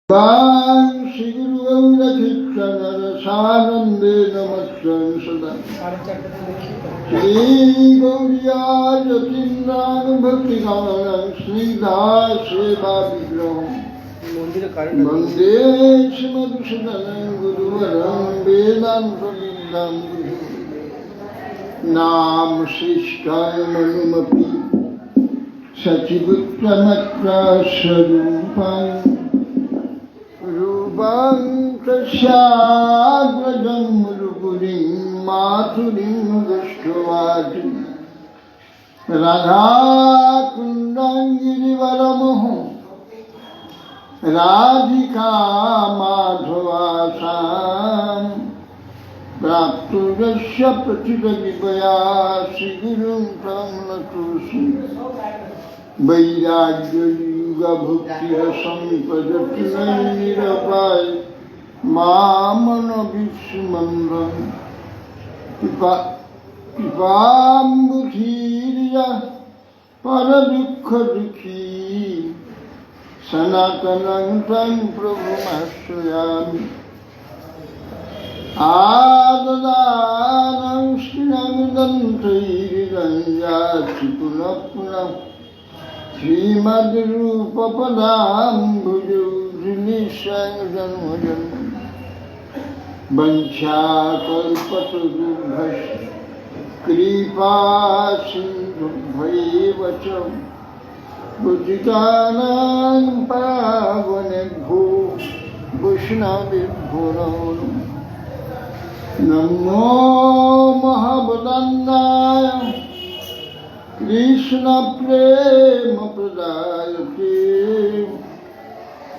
श्रीगुरुगौरचित्तनरसानन्दे नमस्तं सदा श्रीगौर्याजतीन्द्रानुभक्तिगानं श्रीदासेवाविग्रहं वन्दे श्रीमधुसूदनं गुरुवरं वेदान्तविद्यां नाम शिष्टामनुमपि सचिबुत्तमत्स्वरूपम् रूपं तस्याग्रजं मृपुरीं माथुरीं दृष्ट्वाति राधाकुण्डं गिरिवरमोहं राधिका माधवासां प्राप्तुरस्य प्रतिपदिपया श्रीगुरुं तं नतोऽस्मि वैराग्ययुगभुक्तिरसं प्रजति निरपाय मामनविस्मन्दं कृपाम्बुधीर्य परदुःखदुःखी सनातनं तं प्रभुमाश्रयामि आददानं श्रीनन्दन्तैर्गञ्जाति पुनः पुनः श्रीमद्रूपपदाम्बुजौ जन्मजन्म वञ्चाकल्पतरुभ्यश्च कृपासिन्धुभ्यैव च पतितानां पावनेभ्यो वैष्णवेभ्यो नमो महावदन्नाय कृष्ण प्रेम प्रदायते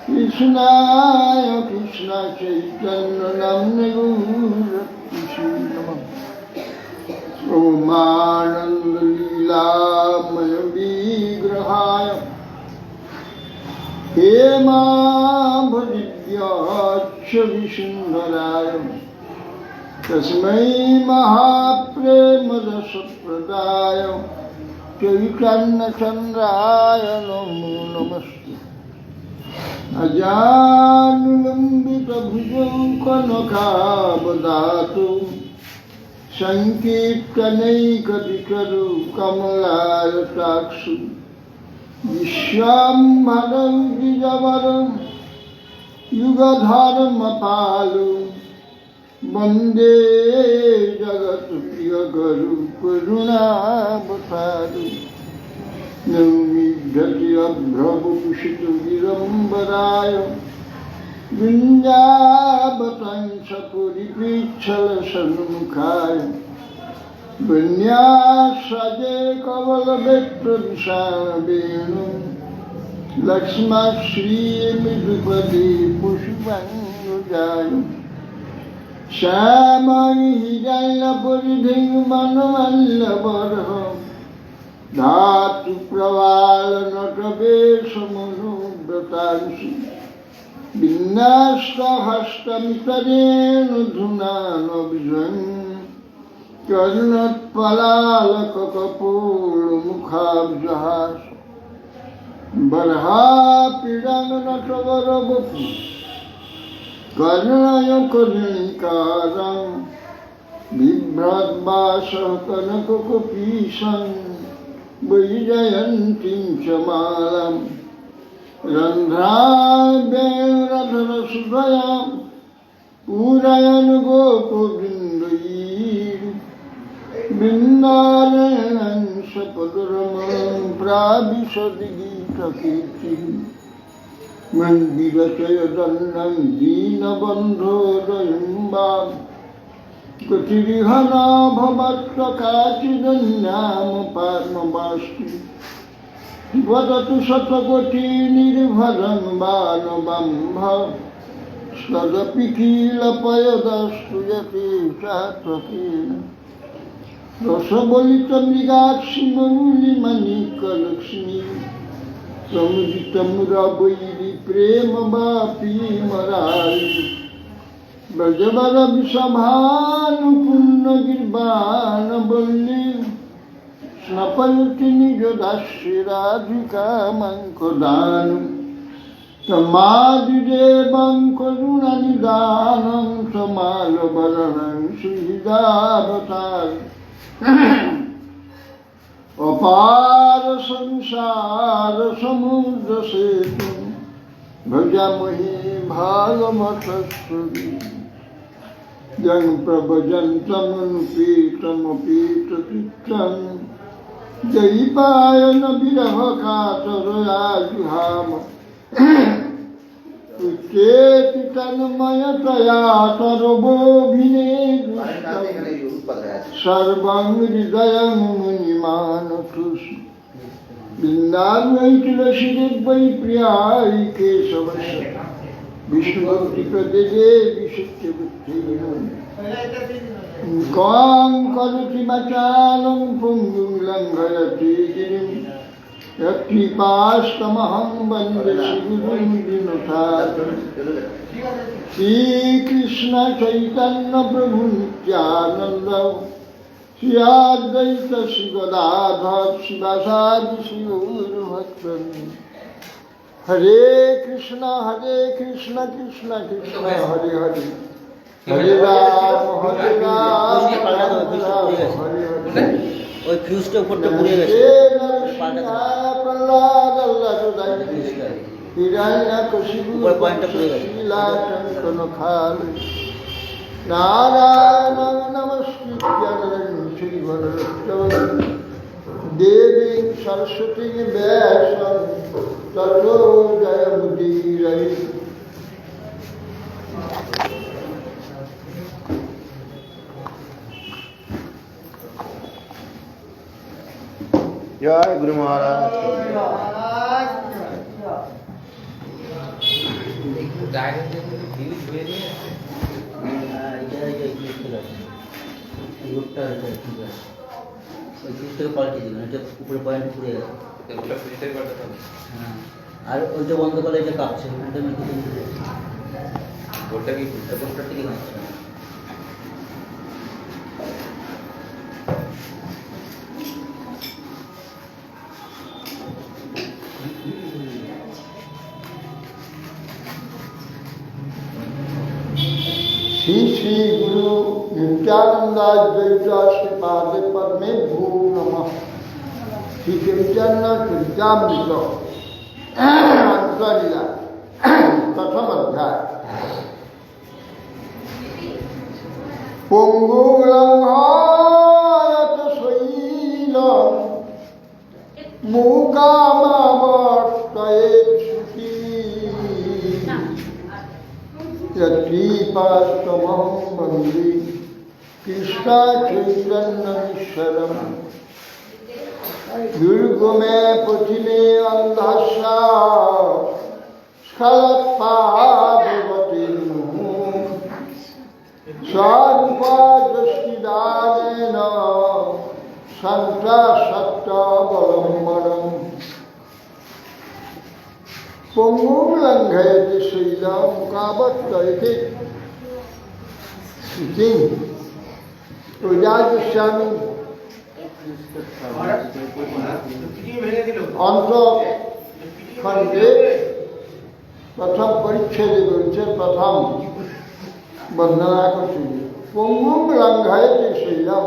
कृष्णाय कृष्ण चैतन्य नाम्ने गौरक्षे नमः ओमानंद लीलामय विग्रहाय हेमाभदिव्याच्छ विसुन्दराय तस्मै महाप्रेमरसप्रदाय चैतन्यचन्द्राय नमो नमस्ते अजानुलम्बितभुजौ कनकावदातु सङ्कीर्तनैकपितरौ कमलायताक्षु विश्वाम्भरं द्विजवरं युगधर्मपालु वन्दे जगत्प्रियगुरु करुणावतारु नौमिद्धति अभ्रवपुषितविरम्बराय विन्द्यावतंसपुरीपीच्छलसन्मुखाय विन्यासजे कवलवेत्रविशालवेणु लक्ष्मश्रीमृदुपदे पुष्पाञ्जलिं श्यामां हिरण्यपरिधिं वनवल्लभरं धातु प्रवालनटवेशमनोव्रतांसि विन्यास्तहस्तमितरेणुधुनानविजं कर्णोत्पलालककपोलमुखाब्जहास बर्हापीडानटवरवपु कर्णय कर्णिकारं बिभ्रद्भासः कनककपीशं वैजयन्तीं च मालां रन्ध्राभ्यरधरसुधयां पूरयन् गोपवृन्दैः बृन्दारण्यं सपदरमणं प्राविशति गीतकीर्तिः मन्दिरचयदन्नं दीनबन्धो दयम्बां गतिरिहना भवत्र काचिदन्यामपार्मवास्तु वदतु शतकोटिनिर्भरं बाणबम्भ सदपि किलपयदस्तु यथेष्टात्वकेन रसबलितमृगाक्षि मौलिमणिकलक्ष्मी समुदितं रवैरि प्रेम वापी मरारि ब्रजवरविषभानुपूर्णगिर्वाणवल्ली स्नपयति निजदास्ये राधिका मां कदानु तमादिदेव শরণং সুহৃদাবতার অপার সংসার সমুদ্র সেতু ভজামহি ভাগমতস্বরী যং প্রভজন্তমনুপীতমপীতচিত্তং জয়িপায়ন বিরহ কাতরয়া জুহাম উচ্চেতি তন্ময়তয়া তরবোভিনে সর্বং হৃদয়ং মুনিমানতুষ বৃন্দাবৈ তুলসীদেবৈ প্রিয়াই কেশবস্য বিষ্ণুভক্তি প্রদেজে বিশুদ্ধ বুদ্ধি কং করতি বাচালং পুঙ্গুং লঙ্ঘয়তি গিরিম কৃপাস্তমহং বন্দে শ্রীগুরুং দীননাথ শ্রীকৃষ্ণ চৈতন্য প্রভু নিত্যানন্দ শ্রী অদ্বৈত শ্রী গদাধর শিবাসাদি শ্রী গৌরভক্তবৃন্দ হরে কৃষ্ণ কৃষ্ণ কৃষ্ণ হরে হরে হরে রাম রাম হরে হরে ওই ফিউজটা উপরটা পুড়ে গেছে প্রহ্লাদ আল্লাহ হিরণ্যকশিপু পয়েন্টটা পুড়ে গেছে নারায়ণ নমস্কৃত্য নরং চৈব নরোত্তমং দেবীং সরস্বতীং ব্যাসং ততো জয়মুদীরয়ে। जय गुरु महाराज পাল্টে দিবেন, এটা উপরে পয়েন্ট পুড়ে গেছে। হ্যাঁ, আর ওইটা বন্ধ করলে এটা কাঁপছে, ওটা মেখে দিন। ওটা কি ওটা থেকে কাঁপছে। श्री श्री गुरु नित्यानंदाद्वैत श्रीपाद पद्मे भू नमः। श्री चैतन्य चरितामृत अंतलीला प्रथम अध्याय। पंगुलंघयत शैलं मूकामावर्तयेत् शुचि यत्कृपास्तमहं वन्दे कृष्ण चैतन्यमीश्वरम्। दुर्गमे पथिमे अन्धस्य स्खलत्पादवतीर्मुः स्वरूपदृष्टिदानेन सन्त्रासक्तावलम्बनम्। पंगुं लंघयति शैलं मूकावर्तयेत् शुचिं प्रजास्यामि। अंत खंडे प्रथम परिच्छेदे बोलছে प्रथम বন্দনা করছি। पंगुं लंघयति शैलं,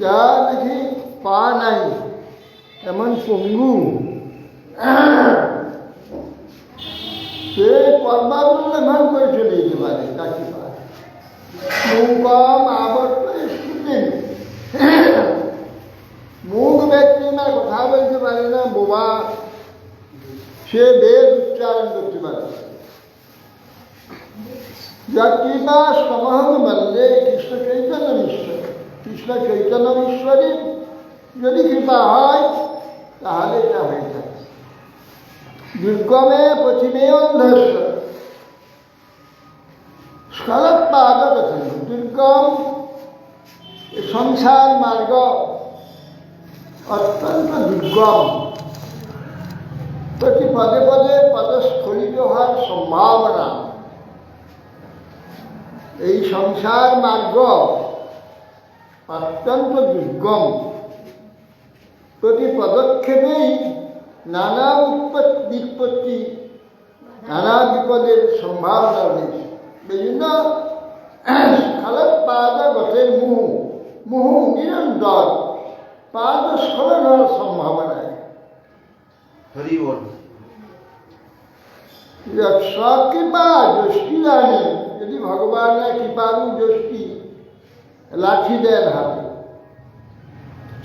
যা দেখি পা নাই এমন পঙ্গু, সে পর্বত লঙ্ঘন করে চলে যেতে পারে, তাকে পারে। মুখম আবর্ত স্ফুটিং, মুখ ব্যক্তি না কথা বলতে পারে না, বোবা, সে বেদ উচ্চারণ করতে পারে। যৎকৃপা স্তমহং বন্দে কৃষ্ণ চৈতন্যমীশ্বর। কৃষ্ণ চৈতন্যমীশ্বরী যদি কৃপা হয় তাহলে এটা হয়ে থাকে। দুর্গমে পশ্চিমে অন্ধস্য স্খলৎপাদগতং। দুর্গম সংসার মার্গ অত্যন্ত দুর্গম, প্রতি পদে পদে পদস্খলিত হওয়ার সম্ভাবনা। এই সংসার মার্গ অত্যন্ত দুর্গম, প্রতি পদক্ষেপেই নানা বিপত্তি, নানা বিপদের সম্ভাবনা রয়েছে। বিভিন্ন স্খলৎ পাদ গতে মুহু মুহু নিরন্তর পাদ স্খলন হওয়ার সম্ভাবনা है। हरि बोल। कृपा जोष्टी जाने यदि भगवान ने कृपालु जोष्टी लाठी देन हाथे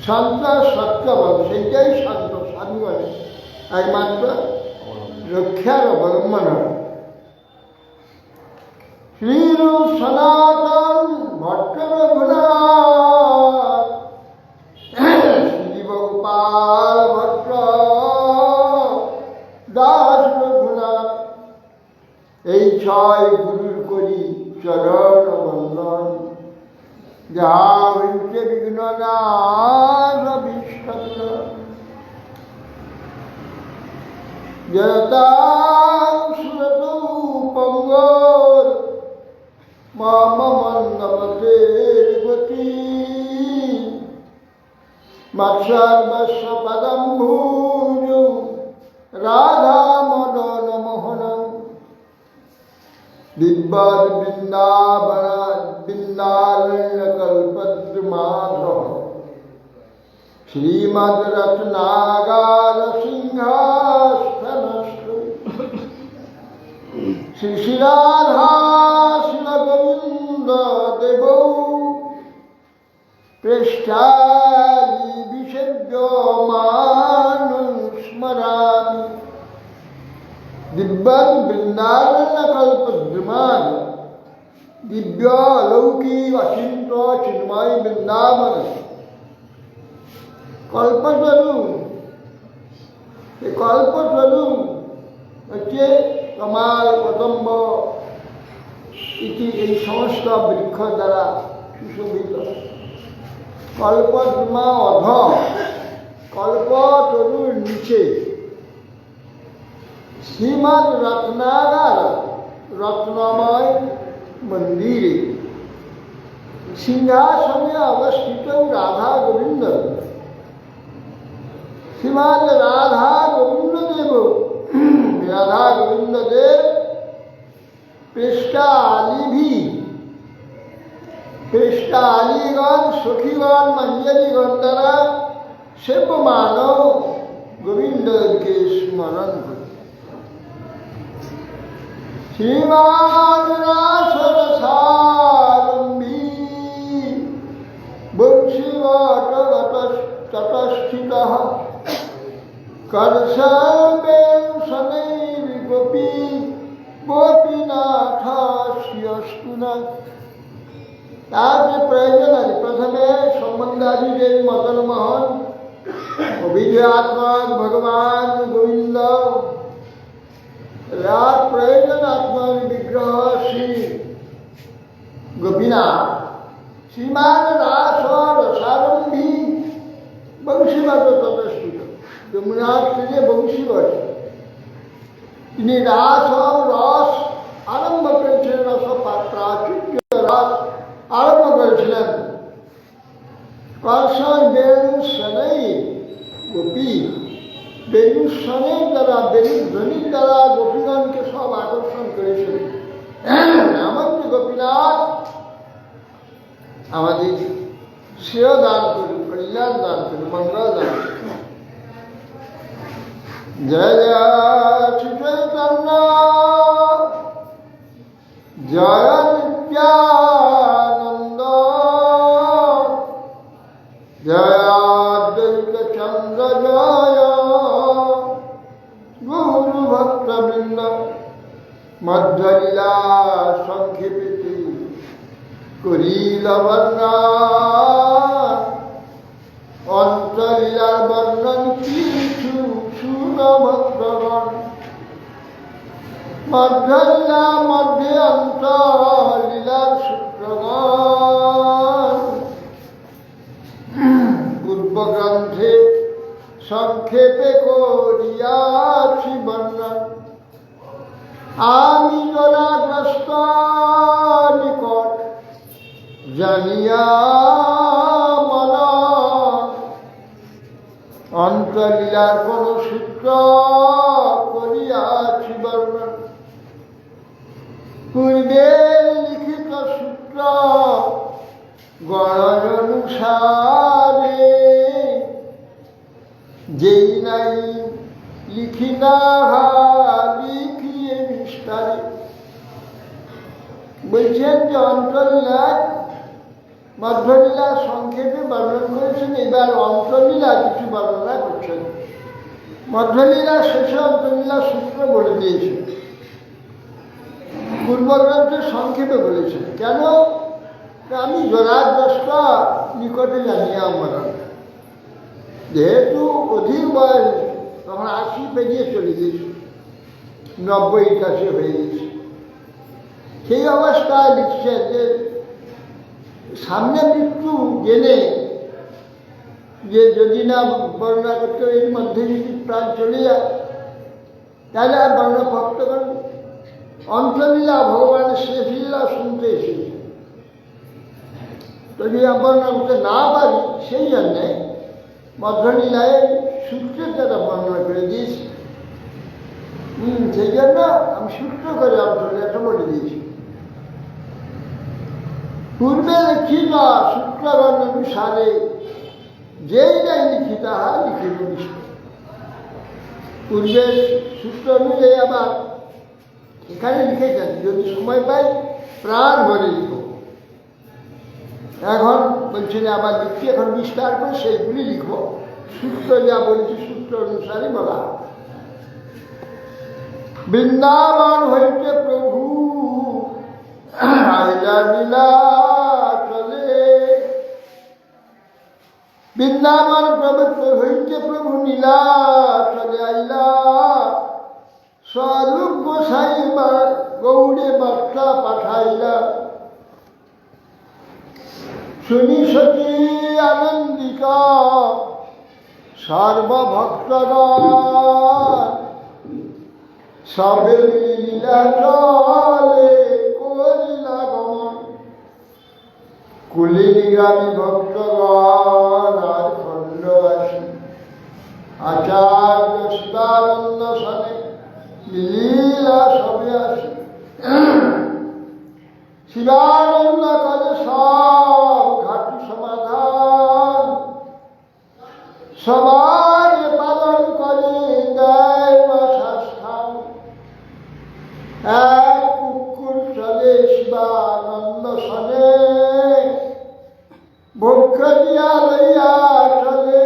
शांत सत्य बल सेटाई शांत साधु बने एकमात्र रक्षार अवलम्बन श्री सनातन भट्ट रघुनाथ श्री गोपाल भट्ट दास रघुनाथ এই ছয় গুরুর করি চরণ বন্দন যাহা হইতে বিঘ্ন নাশ বিশ্বস্ত জনতাং সুরতু পঙ্গল মম মন্দমতে গতি মৎসর্বস্ব পদম ভূজু রাধা মদন মোহনম दिव्याद वृंदावन वृंदारण्य कल्पद्रुमाधव श्रीमद रत्नागार सिंहासनस्थु श्री श्री राधा श्री गोविंद देवो पृष्ठाली विषज्यमान स्मरामि दिव्यं वृंदारण्य कल्पद्रुमान दिव्य अलौकिक अचिंत चिन्मय वृंदावन कल्पस्वरूप कल्पस्वरूप হচ্ছে कमाल कदम्ब इति এই সমস্ত বৃক্ষ দ্বারা সুশোভিত কল্পদ্রুমা অধ কল্পতরুর নিচে श्रीमद रत्नागार रत्नमय मंदिर सिंहासने अवस्थित राधा गोविंद श्रीमद राधा गोविंद देव राधा गोविंद देव पृष्ठा आलीगण सखीगण मंजरीगण द्वारा सेव्यमान गोविंद के स्मरण कर श्रीमान रासरसारंभी बुक्षिवटगतस्ततस्थितः करसर्वेण शनैर्गोपी गोपीनाथस्यस्तु नः তার যে প্রয়োজন আছে প্রথমে সম্বন্ধাদি দেবী মদন মোহন অভিধেয়াত্মক ভগবান গোবিন্দ रात प्रयोजन आत्मा विग्रह श्री गोपीनाथ श्रीमान रास और रसारंभी बंशीवाद तदस्थित যমুনার তীরে বংশীবট তিনি রাস और রস আরম্ভ করেছিলেন রস প্রাচুর্য রস আরম্ভ করেছিলেন কর্ষণ বেণু শনৈ গোপী বেণুস্বনের দ্বারা বেণুধ্বনির দ্বারা গোপীগণকে সব আকর্ষণ করেছিলেন এমন যে গোপীনাথ আমাদের শ্রেয় দান করুন কল্যাণ দান করুন মঙ্গল দান করুন জয় জয় শ্রী চৈতন্য জয় নিত্যানন্দ জয় অদ্বৈত চন্দ্র জয় গুরু ভক্তবৃন্দ মধ্যলীলা সংক্ষেপিতি করিল বর্ণনা অন্তলীলার বর্ণন কিছু শুন ভক্তগণ মধ্যলীলা মধ্যে অন্তলীলার সূত্রগণ পূর্বগ্রন্থে সংক্ষেপে করিয়াছি বর্ণন আমি জলাগ্রস্ত নিকট জানিয়া মন অন্তলীলার কোন সূত্র করিয়াছি বর্ণন পূর্বে লিখিত সূত্র সূত্র গণন অনুসারে যেই নাই লিখি না লিখিয়ে বিস্তারে। বলছেন যে অন্তলীলা মধ্বলীলা সংক্ষেপে বর্ণন করেছেন, এবার অন্তলীলা কিছু বর্ণনা করছেন। মধ্বলীলা শেষে অন্তলীলা সূত্র বলে দিয়েছেন, পূর্বগ্রন্থে সংক্ষেপে বলেছেন। কেন? আমি জরাগ্রস্ত নিকটে জানিয়া আমার যেহেতু অধিক বয়স, তখন 80 পেরিয়ে চলে গেছে, 90-81 হয়ে গেছে। সেই অবস্থায় লিখছেন যে সামনে মৃত্যু জেনে যে যদি না বর্ণনা করতে এর মধ্যে যদি প্রাণ চলে যায় তাহলে আর বর্ণনা ভক্তগণ অন্তলীলা ভগবানের শেষ লীলা শুনতে এসেছে, যদি বর্ণনা করতে না পারি সেই জন্যে মধ্বলীলায় সূত্রের দ্বারা বর্ণনা করে দিয়েছি। সেই জন্য আমি সূত্র করে অন্তলীলাটা বলে দিয়েছি। পূর্বে লিখিত সূত্রগণ অনুসারে যেই নাই লিখি তাহা লিখিব নিশ্চয়। পূর্বের সূত্র অনুযায়ী আবার এখানে লিখেছেন যদি সময় পাই প্রাণ ভরে লিখ। এখন বলছেন আবার লিখছি, এখন বিস্তার করে সেইগুলি লিখব। সূত্র যা বলছি সূত্র অনুসারে বলা। বৃন্দাবন হইতে প্রভু আইলা লীলা চলে। বৃন্দাবন প্রভু হইতে প্রভু নীলা চলে আইলা। স্বরূপ গোসাই গৌড়ে বার্তা পাঠাইলা। শুনি সতী আনন্দিত সর্বভক্তগণ। সবে লীলা চলে করিলা গমন। কুলিনী গ্রামী ভক্তগণ আর খণ্ডবাসী আচার্য শিবানন্দ সনে লীলা সবে আসে। শিবানন্দ করে সব ঘাটি সমাধান। সবার পালন করে দেয় বাসস্থান। এক কুকুর চলে শিবানন্দ সনে। ভক্ষ দিয়া লইয়া চলে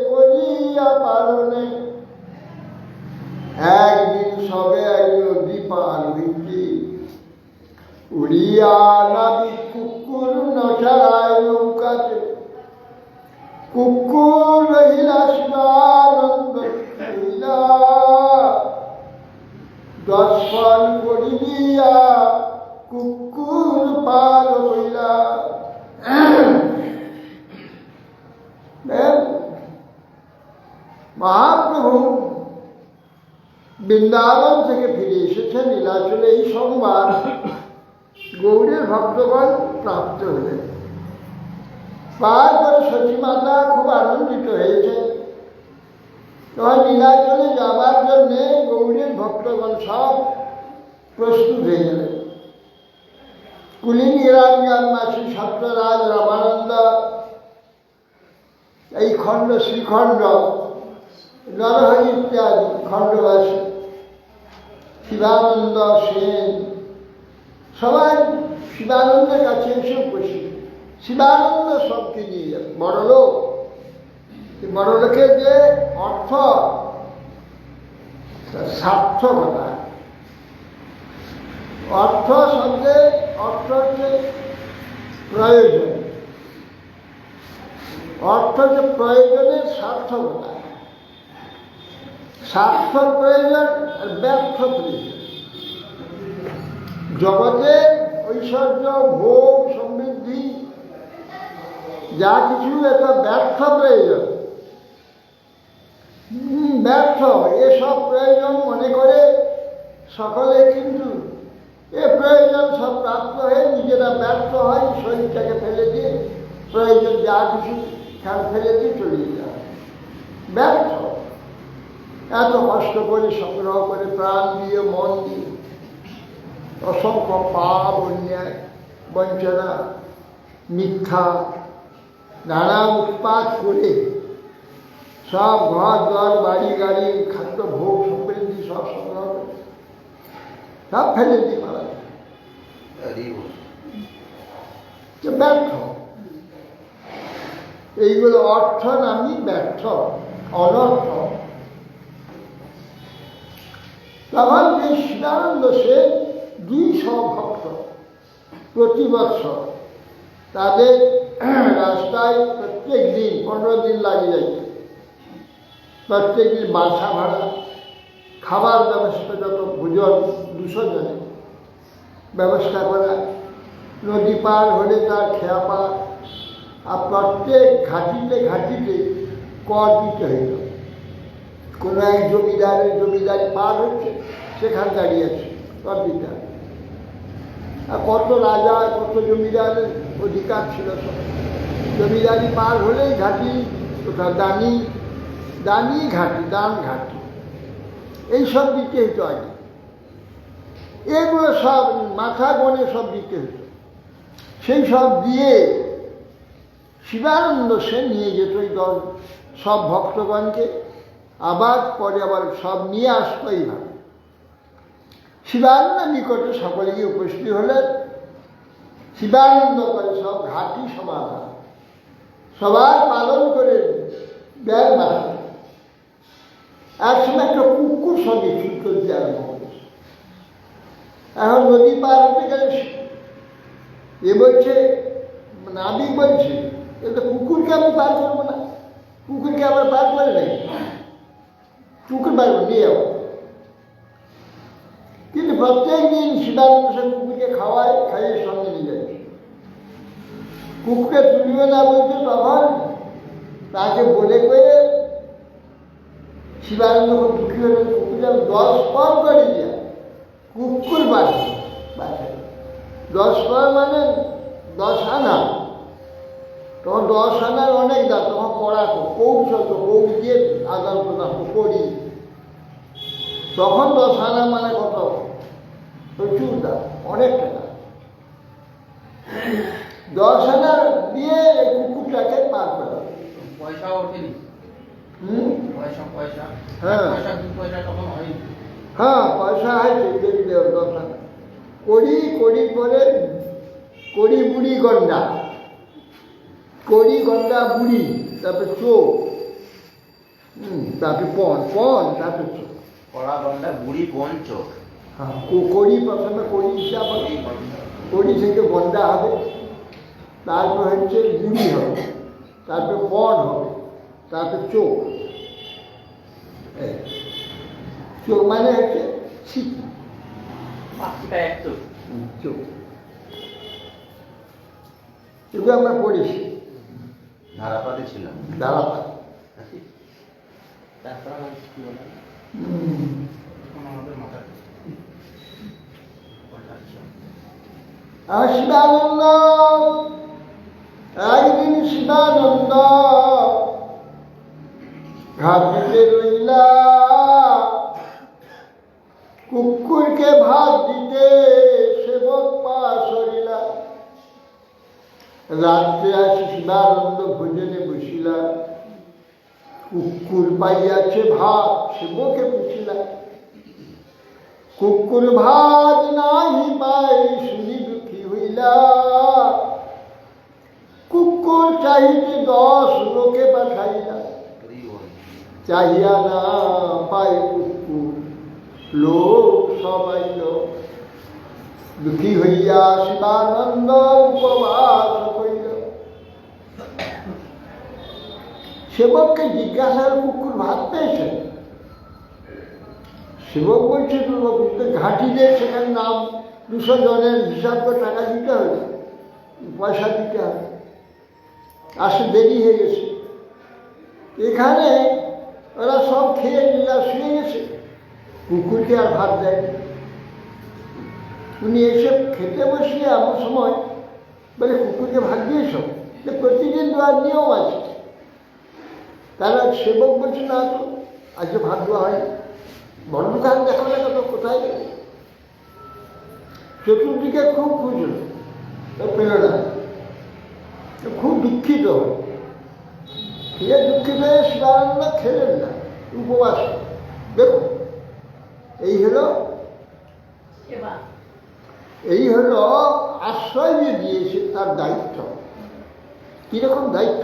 করিয়া পালনে। একদিন সবে আইল দীপাল ভিত্তি। উড়িয়া নাবি কুকুর নচারায় নৌকাতে। কুকুর রহিলা শিবানন্দ হইলা। দর্শন করিয়া কুকুর পার হইলা। মহাপ্রভু বৃন্দাবন থেকে ফিরে এসেছেন নীলাচলে। এই সংবাদ গৌড়ের ভক্তগণ প্রাপ্ত হলেন। তারপরে সতী মাতা খুব আনন্দিত হয়েছে। তখন নীলাচলে যাবার জন্যে গৌড়ের ভক্তগণ সব প্রস্তুত হয়ে গেলেন। কুলিনী রামগান মাসি সপ্তরাজ রামানন্দ, এই খণ্ড শ্রীখণ্ড নরহরি ইত্যাদি খণ্ডবাসী, শিবানন্দ সেন সবাই শিবানন্দের কাছে এসে উপস্থিত। শিবানন্দ সবকে নিয়ে যাবে। বড়লোক, বড়লোকের যে অর্থ সার্থকতা। অর্থ শব্দে অর্থ হচ্ছে প্রয়োজন। অর্থ যে প্রয়োজনের সার্থকতা। সার্থক প্রয়োজন আর ব্যর্থ প্রয়োজন। জগতের ঐশ্বর্য ভোগ সমৃদ্ধি যা কিছু এটা ব্যর্থ প্রয়োজন। ব্যর্থ এসব প্রয়োজন মনে করে সকলে, কিন্তু এ প্রয়োজন সব প্রাপ্ত হয়ে নিজেরা ব্যর্থ হয়। শরীরটাকে ফেলে দিয়ে প্রয়োজন যা কিছু ফেলে দিয়ে চলে যায় ব্যর্থ। এত কষ্ট করে সংগ্রহ করে প্রাণ দিয়ে মন দিয়ে অসংখ্য পাপ অন্যায় বঞ্চনা, মিথ্যা, নানা উৎপাত করে সব ঘর দর বাড়ি গাড়ি খাদ্য ভোগ সমৃদ্ধি সব সংগ্রহ করে সব ফেলে দিয়ে মারা যায়। ব্যর্থ, এইগুলো অর্থ নামই ব্যর্থ, অনর্থ। তখন এই শিবানন্দ সে 200 ভক্ত প্রতি বৎসর তাদের রাস্তায় প্রত্যেক দিন 15 দিন লাগে যাইত, প্রত্যেক দিন বাসা ভাড়া, খাবার ব্যবস্থা, যত ভোজন 200 জনের ব্যবস্থা করা, নদী পার হলে তার খেয়া পার, আর প্রত্যেক ঘাটিতে ঘাটিতে কর দিতে হইত। কোনো এক জমিদারি পার হচ্ছে, সেখানে দাঁড়িয়ে আছে, কর দিতে হবে। আর কত রাজা কত জমিদারের অধিকার ছিল সব, জমিদারি পার হলেই ঘাটি, কোথাও দানি ঘাটি, দান ঘাটি, এইসব দিতে হতো আগে। এগুলো সব মাথা গনে সব দিতে হতো। সেই সব দিয়ে শিবানন্দ সে নিয়ে যেত এই দল সব ভক্তগণকে, আবার পরে আবার সব নিয়ে আসতো এইভাবে। শিবানন্দ নিকটে সকলে গিয়ে উপস্থিত হলেন। শিবানন্দ করে সব ঘাটি সমাধান, সবার পালন করে দেয় মাথা। এক সময় একটা কুকুর সঙ্গে ঠিক করতে আরম্ভ করেছে। এখন নদী পার হতে গেলে এ বলছে, নাবিক বলছে, এটা কুকুরকে আমি পার করবো না, কুকুরকে আবার পার করে নেই, কুকুর পারবো নিয়ে যাবো। কিন্তু প্রত্যেক দিন শিবানন্দ সে কুকুরকে খাইয়ে সঙ্গে নিয়ে যায়। কুকুরকে তুলবে না বলছে, তখন তাকে বলে করে শিবানন্দ খুব দুঃখী হলেন। কুকুরকে 10 পর করে দিয়া কুকুর বাঁচে, 10 পর মানে 10 আনা। তখন 10 আনার অনেক দাম, তখন পড়াতো কৌশল, কৌশ দিয়ে আদান প্রদান করি। তখন 10 আনা মানে কত, প্রচুর দাম, অনেক টাকা। 10 আনা দিয়ে কুকুরটাকে পার করা। পয়সাও ওঠেনি। পয়সা হ্যাঁ পয়সা 2 পয়সা তখন হয়নি। হ্যাঁ, পয়সা হয়েছে, যদি দেব 10 আনা। কড়ি পরে কড়ি বুড়ি গন্ডা, কড়ি গন্ডা বুড়ি, তারপরে চোখ, তারপরে পন, তারপরে চোখ। কড়া গন্ডা বুড়ি বন চোখ। হ্যাঁ, কড়ি প্রথমে কড়ি হিসাব হবে, কড়ি থেকে গন্ডা হবে, তারপর হচ্ছে বুড়ি হবে, তারপরে পন হবে, তারপরে চোখ। চোখ মানে হচ্ছে সিকি, পাঁচটা এক চোখ। চোখ। এগুলো আমরা পড়েছি ধারাপাতে ছিল। দাঁড়াপাত। তারপর কি বলে আমাদের মাথায় আর শিবানন্দ, একদিন শিবানন্দ ঘাটিতে রইলা, কুকুরকে ভাত দিতে সেবক পা সরিলা। রাত্রে আসি শিবানন্দ ভোজনে বসিলা, কুকুর পাইয়াছে ভাত, সেবকে পুছিলা। কুকুর ভাত নাহি পাই, শুনি দুঃখী হইলা। কুকুর চাহিতে 10 লোকে পাঠাইলা, চাহিয়া না পাই কুকুর, লোক সবাইল। দুঃখী হইয়া শিবানন্দ উপবাস হইল। সেবককে জিজ্ঞাসা, কুকুর ভাত পেয়েছে? সেবক বলছে, ঘাটিতে সেখানে নাম 200 জনের হিসাব করে টাকা দিতে হবে, পয়সা দিতে হবে, আসে দেরি হয়ে গেছে। এখানে ওরা সব খেয়ে নিলা, শুয়ে গেছে, কুকুরকে আর ভাত দেয়। উনি এসে খেতে বসিয়ে এমন সময় বলে, কুকুরকে ভাত দিয়েছ? প্রতিদিন দেওয়ার নিয়ম আছে। তারা সেবক বলছে, না তো আজকে ভাত দেওয়া হয়। বড় দোকান দেখা না, কত কোথায়? চতুর্দিকে খুব খুঁজল, তো পেল না, তো খুব দুঃখিত হয়। সে দুঃখিত হয়ে শিবানন্দ খেলেন না, উপবাস। দেখুন, এই হলো আশ্রয় যে দিয়েছে তার দায়িত্ব। কিরকম দায়িত্ব?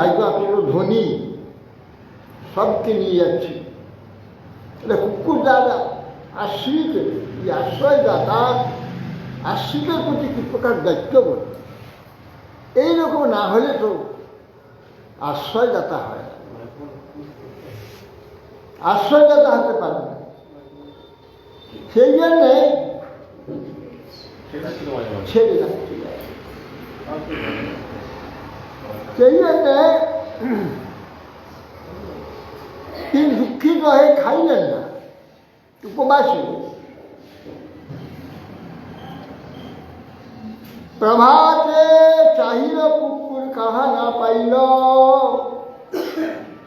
একজন এত ধনী, সবকে নিয়ে যাচ্ছে, এটা কুকুর দাদা আশ্রিত, এই আশ্রয় দাতা আশ্রিতের প্রতি কি প্রকার দায়িত্ব বলে। এইরকম না হলে তো আশ্রয়দাতা হয় না, আশ্রয়দাতা হতে পারে না। সেই জন্যে ছেড়ে যাচ্ছে। সেই জন্যে তিনি দুঃখিত হয়ে খাইলেন না, উপবাসী। প্রভাতে চাহিল কুকুর কাহা না পাইল,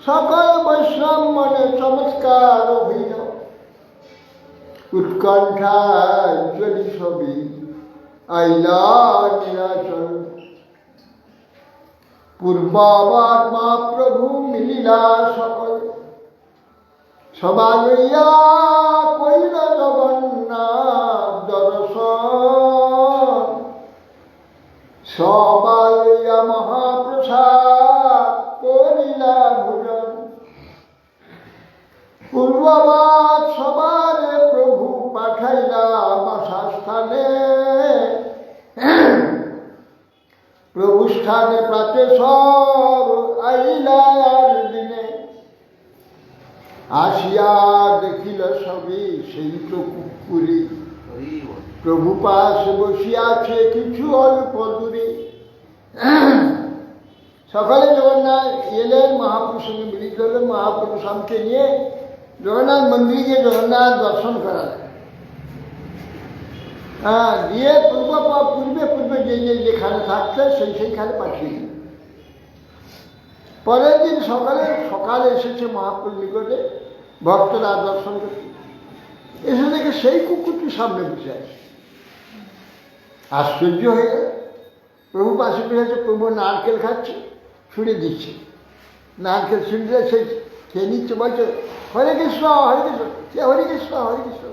সকল বৈষ্ণব মনে চমৎকার হইল। উৎকণ্ঠায় জ্বলি ছবি আইলা নিরাচল, পূর্বাবার মহাপ্রভু মিলিলা সকল। সবা লইয়া কইল জগন্নাথ দর্শন, সবা লইয়া মহাপ্রসাদ করিলা ভোজন। পূর্ববাদ সবারে প্রভু পাঠাইলা বাসাস্থানে, প্রভু স্থানে প্রাতে সব আইলা আর দিনে। আসিয়া দেখিল সবই সেই তো কুকুরি, প্রভু পাশে বসিয়াছে কিছু অল্প দূরে। সকালে জগন্নাথ এলেন, মহাপুরুষ সঙ্গে মিলিত হলেন। মহাপ্রভু স্বামীকে নিয়ে জগন্নাথ মন্দিরে গিয়ে জগন্নাথ দর্শন করালেন। দিয়ে পূর্বে যেখানে থাকতেন সেইখানে পাঠিয়ে দিলেন। পরের দিন সকালে এসেছে মহাপ্রভুর নিকটে ভক্তরা দর্শন করতে। এসে দেখে সেই কুকুরটি সামনে বসে আছে। আশ্চর্য হয়ে গেল। প্রভু পাশে বসে, প্রভু নারকেল খাচ্ছে, ছুঁড়ে দিচ্ছে। নারকেল ছুঁড়ে সে খেয়ে নিচ্ছে, বলছে হরে কৃষ্ণ হরে কৃষ্ণ, সে হরে কৃষ্ণ হরে কৃষ্ণ।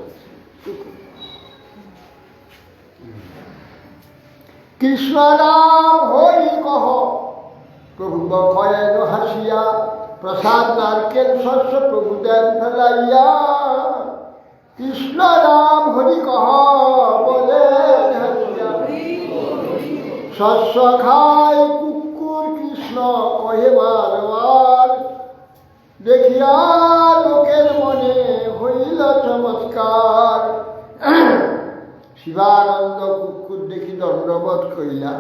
কৃষ্ণ নাম হরি কহ, প্রভু বখয়েন হাসিয়া, প্রসাদ নারকেল শস্য প্রভু দেন ফেলাইয়া। কৃষ্ণ নাম হরি কহ বলে হাসিয়া, শস্য খায় কুকুর কৃষ্ণ কহে বারবার। দেখিয়া লোকের মনে হইল চমৎকার। শিবানন্দ কুকুর দেখি দণ্ডবোধ কইলা,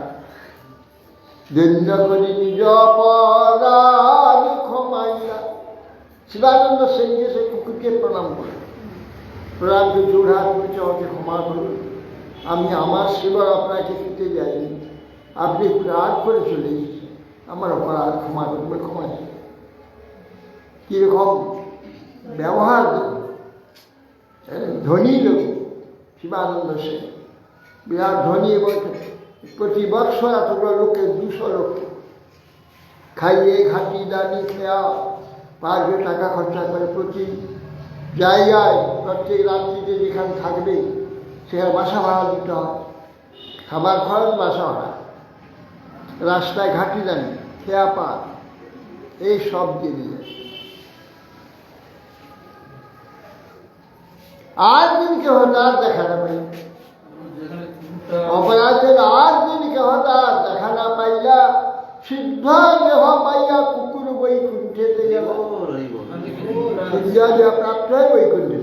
দণ্ড করি নিজ অপরাধ ক্ষমাইলা। শিবানন্দ সেনকে সে কুকুরকে প্রণাম করে, প্রণাম করে জোড়হাত করেছে, আমাকে ক্ষমা করুন, আমি আমার সেবা আপনাকে দিতে যাইনি, আপনি রাগ করে চলে এসেছেন, আমার অপরাধ ক্ষমা করবে, ক্ষমা চাই। কিরকম ব্যবহার ধনী লোক শিবানন্দ সেন, বিরাট ধনী। এবং প্রতি বৎসর এতগুলো লোককে 200 লোককে খাইয়ে ঘাটি দানি খেয়া 5 টাকা খরচা করে প্রতি জায়গায় প্রত্যেক রাত্রিতে যেখানে থাকবে সেখানে বাসা ভাড়া দিতে হয়, খাবার খরচ, বাসা ভাড়া, রাস্তায় ঘাটি দানি, খেয়া পা, এই সব দিয়ে দিয়ে। আর দিনকে হঠাৎ দেখা না পাইলা অপরাধের, আর দিনকে হঠাৎ দেখা না পাইলা, সিদ্ধ দেহ পাইয়া কুকুর বৈকুণ্ঠেতে গেল। সিদ্ধ দেহ প্রাপ্ত হয় বৈকুণ্ঠে।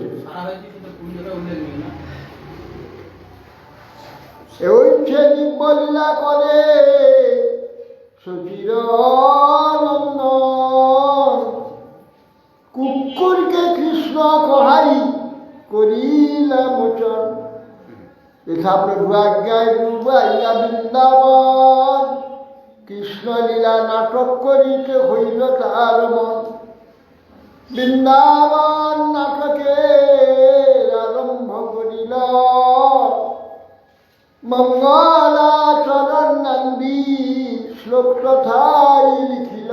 উঠছে দিব্যলীলা করে সচির নন্দন, কুকুরকে কৃষ্ণ কহাই করিলা মোচন। यथा प्रभु आज्ञाय डुबाइया বৃন্দাবন, কৃষ্ণ লীলা নাটক করিতে হইল তার মন। বৃন্দাবন নাটকের আরম্ভ করিল, মঙ্গলা পুস্তক তথাই লিখিল।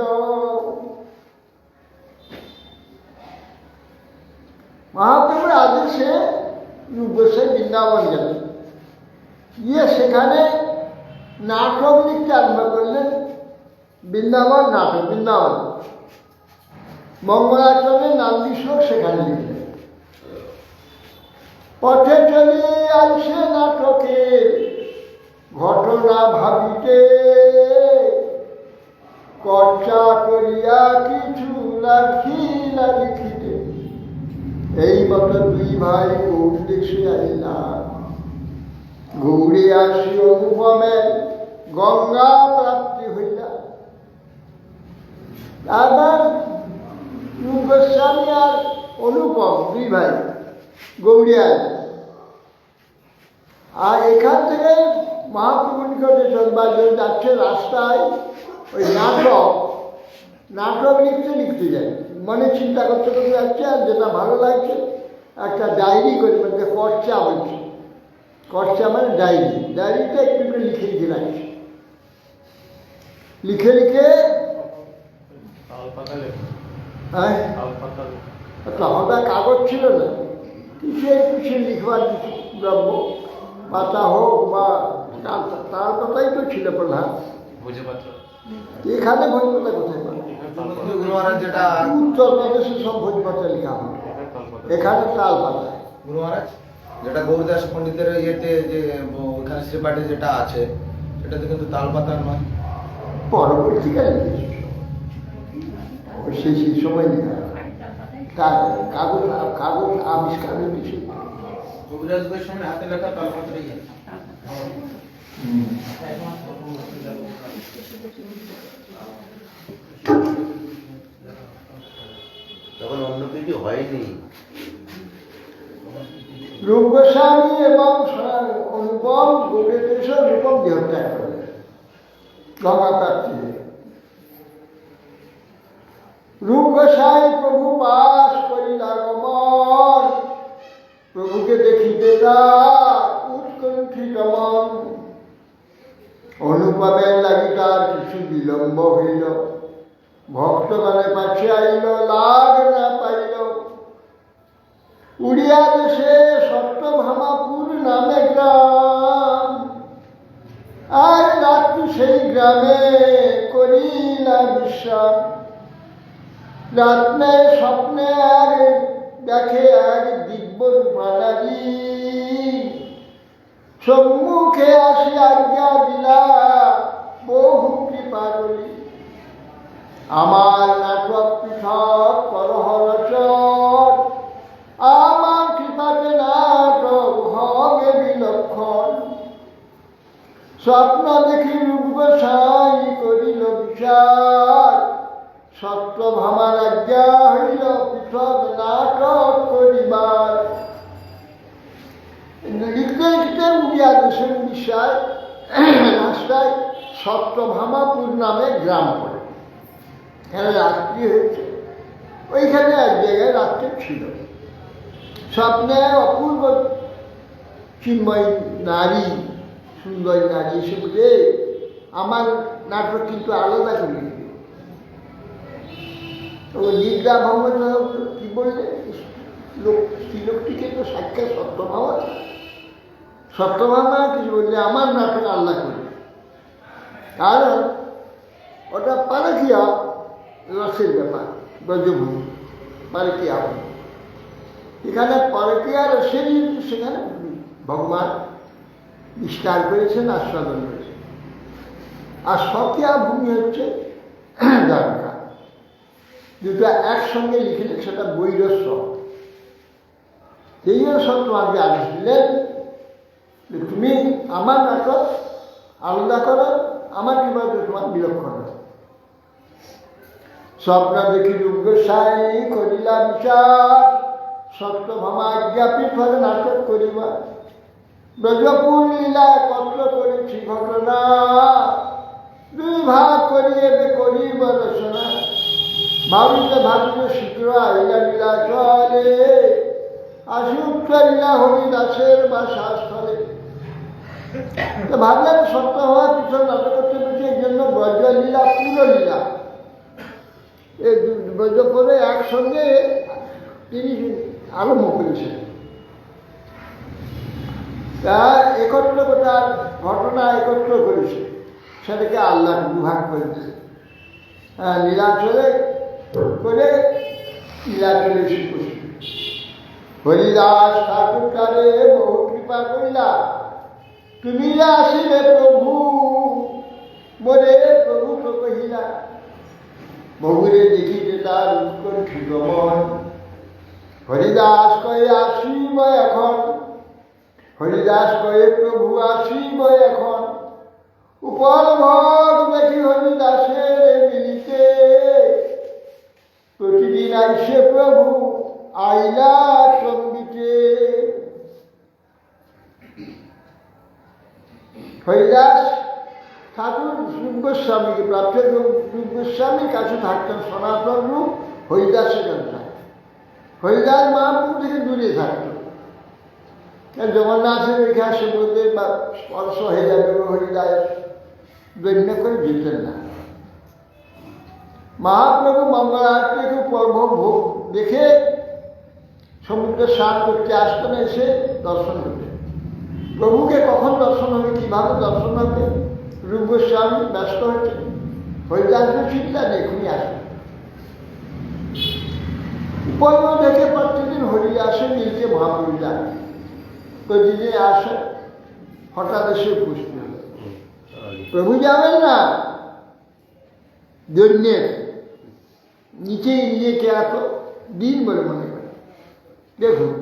মহাপ্রভুর আদেশে রূপগোস্বামী বৃন্দাবন গেলেন, গিয়ে সেখানে নাটক লিখতে আরম্ভ করলেন। বৃন্দাবন নাটক, বৃন্দাবন মঙ্গলাচরণের নান্দি শ্লোক সেখানে লিখলেন। পথে চলে আইসে নাটকের ঘটনা ভাবিতে, কর্চা করিয়া কিছু রাখিলা লিখিতে। এই মতো দুই ভাই গৌর দেশে আইলাম, গৌরে আসি অনুপমে গঙ্গা প্রাপ্তি হইলা। আবার গোস্বামী আর অনুপম দুই ভাই গৌড়িয়া। আর এখান থেকে মহাপ্রভু নিকটে চলবাজন যাচ্ছে রাস্তায়, ওই নাটক লিখতে যায়, মনে চিন্তা করতে করতে যাচ্ছে। আর যেটা ভালো লাগছে, একটা ডায়েরি করে বলছে, কর্চা বলছে, কর্চা মানে ডায়েরিতে একটু একটু লিখে রাখছে। লিখে হ্যাঁ তখন কাগজ ছিল না, কিছু লিখবার দ্রব্য, পাতা হোক বা তার কথাই তো ছিল প্রধান। এখানে ভোজপাতা কোথায় পাবে? উত্তর প্রদেশে সব ভোজপাতা লেখা হয়, এখানে তাল পাতা। গুরু মহারাজ, যেটা গৌরদাস পণ্ডিতের ইয়েতে যে ওখানে শ্রীপাঠে যেটা আছে, সেটাতে কিন্তু তাল পাতার নয়, পরবর্তীকালে সেই সময় লেখা তার কাগজ আবিষ্কারের বিষয়। কবিরাজ গোস্বামীর হাতে লেখা তাল পাতারই আছে। তখন অন্য কিছু হয়নি। রূপ গোস্বামী এবং অনুপম গৌড়ের দেশে অনুপম দেহত্যাগ করে গঙ্গা প্রাপ্তি। রূপ গোস্বামী প্রভু পাশ করিলা গমন, প্রভুকে দেখিতে তার উৎকণ্ঠিত মন। অনুপমের লাগি তার কিছু বিলম্ব হইল, ভক্তগণে পাছে আইল লাগ না পাইল। উড়িয়া দেশে সত্যভামাপুর নামে গ্রাম, আর রাত্রি সেই গ্রামে করিলা বিশ্রাম। রাত্রে স্বপ্নে আর দেখে এক দিব্য রূপানারী, সম্মুখে আসি আজ্ঞা দিলা বহু কৃপাবলী। আমার নাটক পৃথক করহরচর, আমার কৃপাতে নাটক হবে বিলক্ষণ। স্বপ্ন দেখি রূপ গোসাই করিল বিচার, সত্যভামার আজ্ঞা হইল পৃথক নাটক করিবার। লিখতে লিখতে উড়িয়া দেশের উড়িষ্যায় রাস্তায় সত্যভামাপুর নামে গ্রাম পড়ে, এখানে রাত্রি হয়েছে। ওইখানে এক জায়গায় রাত্রে ছিল। স্বপ্নে অপূর্ব চিন্ময় নারী, সুন্দর নারী এসে বলে, আমার নাটক কিন্তু আলাদা করে নিদ্রা ভঙ্গ কি বললে, স্ত্রীলোকটিকে তো সাক্ষাৎ সত্যভামা। সত্যভামা কিছু বললে, আমার নাটক আল্লাহ করে, কারণ ওটা পারকিয়া রসের ব্যাপার, ব্রজভূমি পারকিয়া। এখানে পারকিয়া রসের সেখানে ভগবান বিস্তার করেছেন, আস্বাদন করেছেন। আর সকিয়া ভূমি হচ্ছে দ্বারকা। দুটো একসঙ্গে লিখলে সেটা বৈরস্ব। সেই জন্য সব তোমাকে আদেশ দিলেন, তুমি আমার নাটক আলাদা করো, আমার কিভাবে তোমার বিলক্ষণ। স্বপ্ন দেখি রূপ গোসাই করিলা বিচার, সত্যভামা আজ্ঞাপিত ভাবে নাটক করিবা। ব্রজপুর লীলা কত করেছি ঘটনা, দুই ভাগ করিয়ে করিব রচনা। ভাবিতে শীঘ্র আইলা লীলা চলে, আসি উত্তরিলা হরিদাসের বাসাস্থলে। ভাবলেন সত্যভামা পিছন নাটক করতে পেরেছে, এই জন্য ব্রজ করে একসঙ্গে তিনি আরম্ভ করেছেন। তা একত্র তার ঘটনা একত্র করেছে, সেটাকে আল্লাহ দুভাগ করে দিয়েছে। নীলাচলে করে নীলাচলে শিখছে। হরিদাস ঠাকুর কারে বহু কৃপা করিলা, তুমি আসিলে প্রভু মোরে প্রভু তো কহিলা। বহুরে দেখিতে তার উৎকণ্ঠী গমন, হরিদাস কয়ে আসিব এখন, হরিদাস কয়ে প্রভু আসিব এখন। উপর ভোগ দেখি হরিদাসের মিলিতে, প্রতিদিন আইসে প্রভু আইলা চন্দিতে। হরিদাস ঠাকুর রূপ গোস্বামীকে প্রাপ্ত, রূপ গোস্বামীর কাছে থাকতেন সনাতন রূপ হরিদাসের কাছে। হরিদাস মহাপ্রভু থেকে দূরে থাকত, জগন্নাথের ইতিহাসের মধ্যে বা স্পর্শ হয়ে যাবে হরিদাস দৈন্য করে যেতেন না। মহাপ্রভু মঙ্গল আরতিকে পর্ব ভোগ দেখে সমুদ্রে স্নান করতে আসতেন, এসে দর্শন করতেন। প্রভুকে কখন দর্শন হবে, কিভাবে দর্শন হবে, রূপ গোস্বামী ব্যস্ত হয়েছেন। হরিদাসের চিন্তা এখনই আসবে। পর্ব দেখে প্রত্যেকদিন হরিদাসে মিলতে মহাপ্রভু যান, প্রতিদিন আসে। হঠাৎ এসে উপস্থিত হল, প্রভু যাবেন না, দৈন্যের নিচেই নিজেকে এত দিন বলে মনে করে। দেখুন,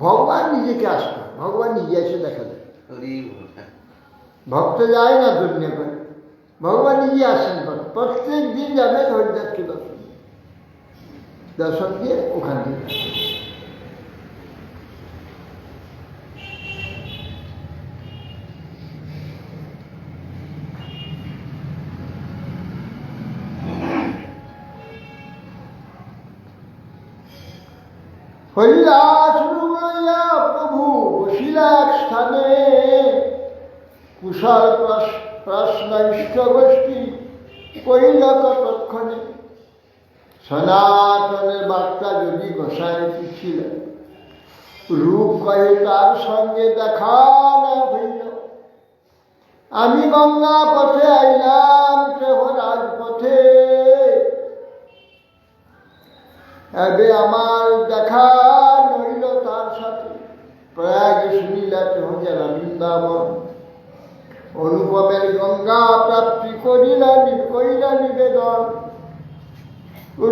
ভগবান নিজেকে আসবে, ভগবান নিজে এসে দেখা যায়। ভক্ত যায় না দৈন্য করে, ভগবান নিজে আসেন। প্রত্যেক দিন যাবে হরিদাসকে দর্শন দিয়ে ওখান থেকে। হরিদাস রূপ লইয়া প্রভু বসিলা এক স্থানে, কুশল প্রশ্ন ইষ্ট গোষ্ঠী কহিল তৎক্ষণে। সনাতনের বার্তা যদি গোসাই ছিল, রূপ কহে তার সঙ্গে দেখা না হইল। আমি গঙ্গা পথে আইলাম কেহ রাজপথে, এবে আমার দেখা নইল তার সাথে। প্রয়াগে শুনিলা কেহ যেন বৃন্দাবন, অনুপমের গঙ্গা প্রাপ্তি করিলা নিবেদন।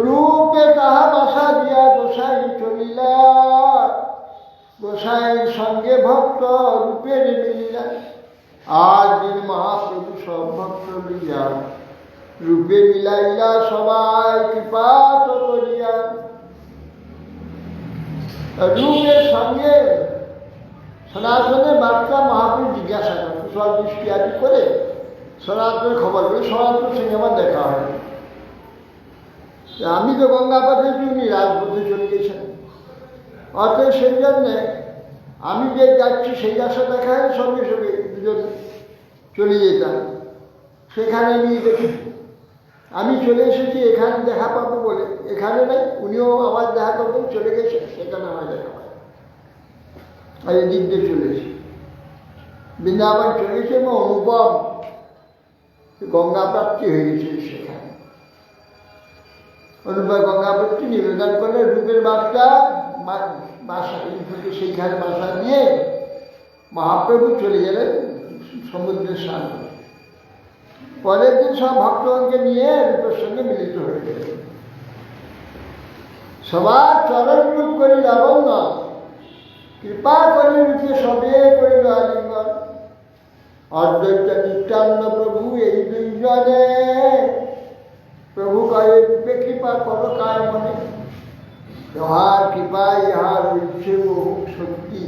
রূপে তাহা বাসা দিয়া গোসাই চলিলা, গোসাইয়ের সঙ্গে ভক্ত রূপের মিলিলা। আজ দিন মহাপ্রভু সব ভক্ত লইয়া, রূপে মিলাইলা সবাই কৃপা তো করিয়া। রূপের সঙ্গে সনাতনের বার্তা মহাপ্রভু জিজ্ঞাসা করেন, কুশল দৃষ্টি আদি করে সনাতনের খবর করে। সনাতনের সঙ্গে আমার দেখা হয়, আমি তো গঙ্গা পথে চুনি, রাজপথে চলে গেছেন। অতএব সেই জন্যে আমি যে যাচ্ছি সেই আশা দেখা হয়, সঙ্গে সঙ্গে দুজন চলে যেতাম। সেখানে নিয়ে দেখি আমি চলে এসেছি, এখানে দেখা পাবো বলে। এখানে নাই, উনিও আমার দেখা করবেন, চলে গেছে, সেখানে আমার দেখা পায়। আর এদিক দিয়ে চলে এসে বৃন্দাবন চলে গেছে এবং অনুপম গঙ্গা প্রাপ্তি হয়ে গেছে। সেখানে অনুপম গঙ্গা প্রাপ্তি নিবেদন করলে রূপের বার্তা বাসা থেকে সেইখানে বাসা নিয়ে মহাপ্রভু চলে গেলেন সমুদ্রে স্নান করে। পরের দিন সব ভক্তগণকে নিয়ে রূপের সঙ্গে মিলিত হয়ে গেলেন। সবার চরণ রূপ করি লাবণ্য, কৃপা করি রূপে সবে করিল আলিঙ্গন। অদ্বৈত নিত্যানন্দ প্রভু এই দুইজনে, প্রভু কয়ে রূপে কৃপা করো কায় মনে। ইহার কৃপা ইহার হইছে বহু শক্তি,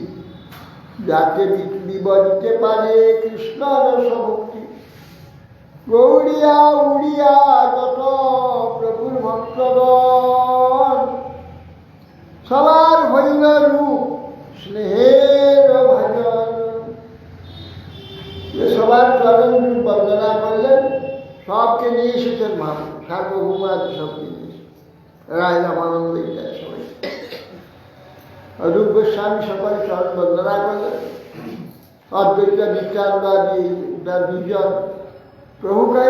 যাতে বিবরিতে পারে কৃষ্ণ রসভক্তি। গৌড়িয়া উড়িয়া যত প্রভুর ভক্তগণ, সবার হইল রূপ স্নেহের ভজন। সবার চরণ রূপ বন্দনা করলেন, সবকে নিয়ে এসেছেন মা সার্বভৌম আছে, সবকে নিয়ে এসেছেন। রায় রামানন্দ যায় সবাই। অরূপ গোস্বামী সকালে চরণ বন্দনা করলেন। অদ্বৈত নিত্যানন্দ আদি তার দুজন প্রভুকে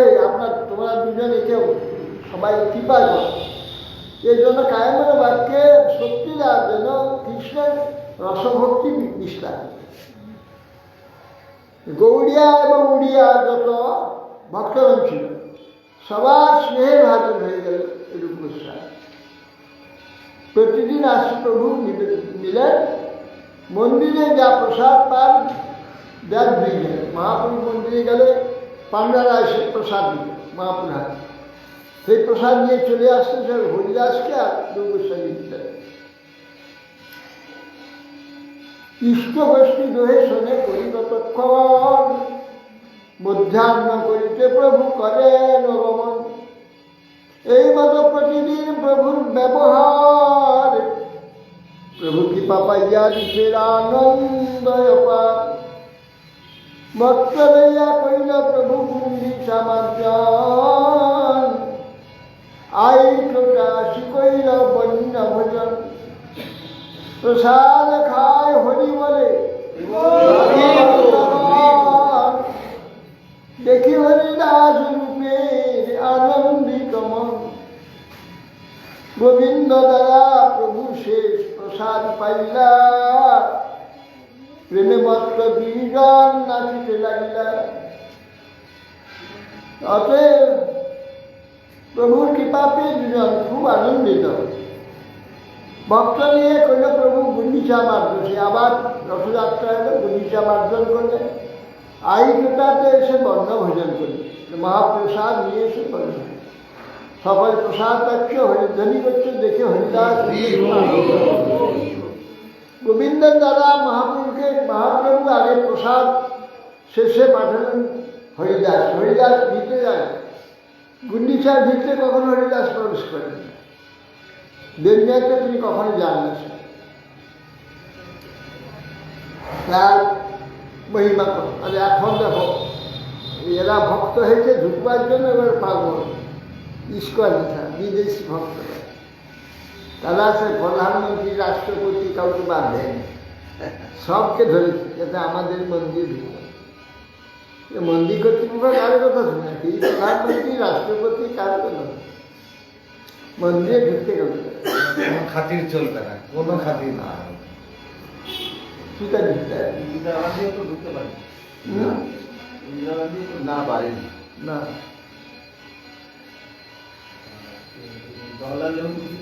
তোমরা দুজন একেও সবাই কৃপা করো। এই জন্য কায়মের বাক্যে সত্যিকার যেন কৃষ্ণের রসভক্তি বিস্তার। গৌড়িয়া এবং উড়িয়া যত ভক্তগণ ছিল সবার স্নেহের ভাজন হয়ে গেল রূপ গোস্বামী। প্রতিদিন আসি প্রভু মিলেন, মন্দিরে যা প্রসাদ পান দেন দিয়ে গেলেন। মহাপ্রভু মন্দিরে গেলে পাণ্ডারা এসে প্রসাদ দিল মহাপুর হাতে, সেই প্রসাদ নিয়ে চলে আসতে স্যার হরিদাসকে আর রূপ গোস্বামী দিতেন। ইষ্ট গোষ্ঠী দোহে শোনে করি ততক্ষণ, মধ্যাহ্ন করিতে প্রভু করেন অগমন। এই মতো প্রতিদিন প্রভুর ব্যবহার, প্রভু কৃপা পাইয়া দিশের আনন্দ অপার। ভক্ত লইয়া কইল প্রভু গুন্ডিচা মার্জন, আই টোটা শিকইল বন্য ভোজন। প্রসাদ খায় হরি বলে দেখি হরিদাস রূপের আনন্দিত মন। গোবিন্দ দ্বারা প্রভু শেষ প্রসাদ পাইলা, প্রেমে মাত্র দুইজন নাচিতে লাগিলা। অতএব প্রভুর কৃপা পেয়ে দুজন খুব আনন্দিত। ভক্ত নিয়ে কইল প্রভু গুন্ডিচা মার্জন, সে আবার রথযাত্রা এলো, গুন্ডিচা মার্জন করলেন। আইটাতে এসে বর্ণ ভোজন করি, মহাপ্রসাদ নিয়ে এসে বর্ণ। সকল প্রসাদ পাচ্ছ, হরিধ্বনি করছে, দেখে হরিদাস গোবিন্দের দ্বারা মহাপ্রভু আগে প্রসাদ শেষে পাঠালেন হরিদাস। হরিদাস ভিতরে যায়, গুন্ডিচার ভিতরে কখনো হরিদাস প্রবেশ করেন, দুনিয়াতে তিনি কখনো যান না। তার মহিমা আর এখন দেখো এরা ভক্ত হয়েছে ঢুকবার জন্য, এবার পাগল ইস্কন বিদেশি ভক্ত। তারা সে প্রধানমন্ত্রী রাষ্ট্রপতি কাউকে বাদ দেয়নি, সবকে ধরেছে যাতে আমাদের মন্দির ঢুকে। মন্দির কর্তৃপক্ষ কারোর কথা শুনে, কি প্রধানমন্ত্রী রাষ্ট্রপতি কারোর কথা মন্দিরে ঢুকতে গেল। খাতির চলবে না, কোনো খাতির না। সুতা ঢুকতে ইন্দিরা গান্ধীও তো ঢুকতে পারে ইন্দিরা গান্ধী না পারেনি। না, জওয়াহরলাল নেহরু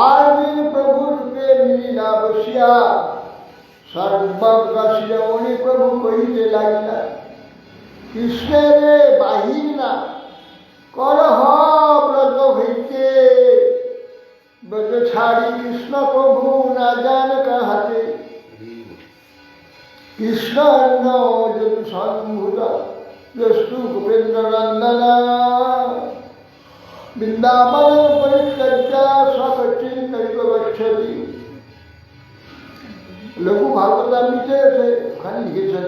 আর দিন প্রভু রূপে মিলিলা বসিয়া, সর্বগ্রাসিয়া মণি প্রভু কহিতে লাগিলা, কৃষ্ণেরে বাহির না করহ ব্রত হইতে, ব্রত ছাড়ি কৃষ্ণ প্রভু না জান কাহাতে। কৃষ্ণ যদু সম্ভূত দ্রষ্টু গোপেন্দ্র নন্দনা, বৃন্দাবন পরিচর্যা সকচিন করিব গচ্ছতি। লঘু ভাগবতামৃতে ওখানে লিখেছেন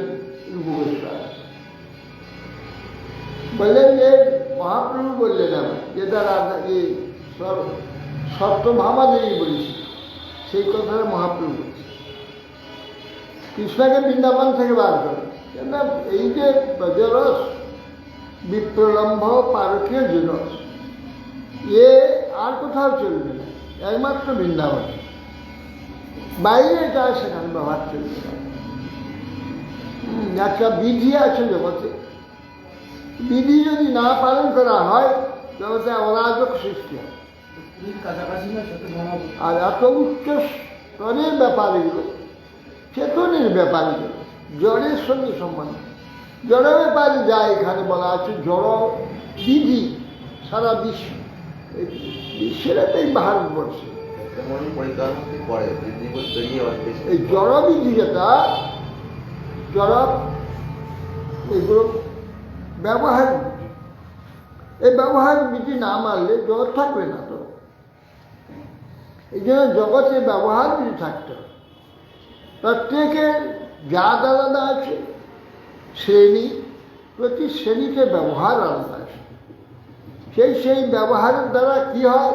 রূপ গোস্বামী। বললেন যে মহাপ্রভু বললেন আমি যেটা এই সত্যভামাদেবী বলেছি, সেই কথাটা মহাপ্রভু বলছে। কৃষ্ণকে বৃন্দাবন থেকে বার করে, কেন এই যে ব্রজরস বিপ্রলম্ভ পারকীয় যে রস, এ আর কোথাও চলবে না, একমাত্র বৃন্দাবন। বাইরে এটা সেখানে ব্যবহার চলবে না। একটা বিধি আছে জগতে, বিধি যদি না পালন করা হয় জগতে অরাজক সৃষ্টি হয়। আর এত উচ্চ স্তরের ব্যাপার এগুলো, চেতনের ব্যাপার এগুলো, জড়ের সঙ্গে সম্বন্ধ। জড় ব্যাপারে যা এখানে বলা আছে, জড় বিধি সারা বিশ্বের এই ভারতবর্ষে এই জড়বিধি যেটা জড়, এগুলো ব্যবহার, এই ব্যবহার বিধি না মানলে জগৎ থাকবে না। তো এই জন্য জগতে ব্যবহার বিধি থাকতে হবে। প্রত্যেকের জাত আলাদা আছে, শ্রেণী, প্রতি শ্রেণীতে ব্যবহার আলাদা আছে। সেই ব্যবহারের দ্বারা কি হয়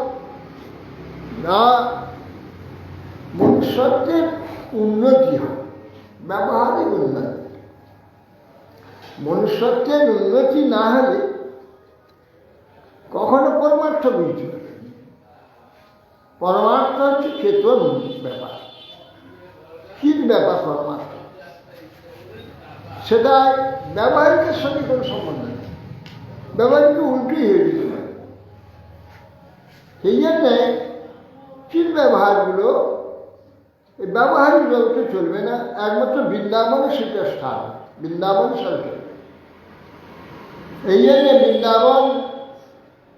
না, মনুষ্যত্বের উন্নতি হয়, ব্যবহারিক উন্নতি। মনুষ্যত্বের উন্নতি না হলে কখনো পরমার্থ বুঝতে পারবে না। পরমার্থ হচ্ছে চেতন ব্যাপার, চিৎ ব্যাপার পরমার্থ। সেটা ব্যবহারিকের সঙ্গে কোনো সম্বন্ধ নেই, ব্যবহারিক উল্টোই হয়ে যেতে পারে। সেই জন্যে চিৎ ব্যবহারগুলো এই ব্যবহারিক জগতে চলবে না, একমাত্র বৃন্দাবনে সেটা স্থান, বৃন্দাবন চলবে। এই জন্যে বৃন্দাবন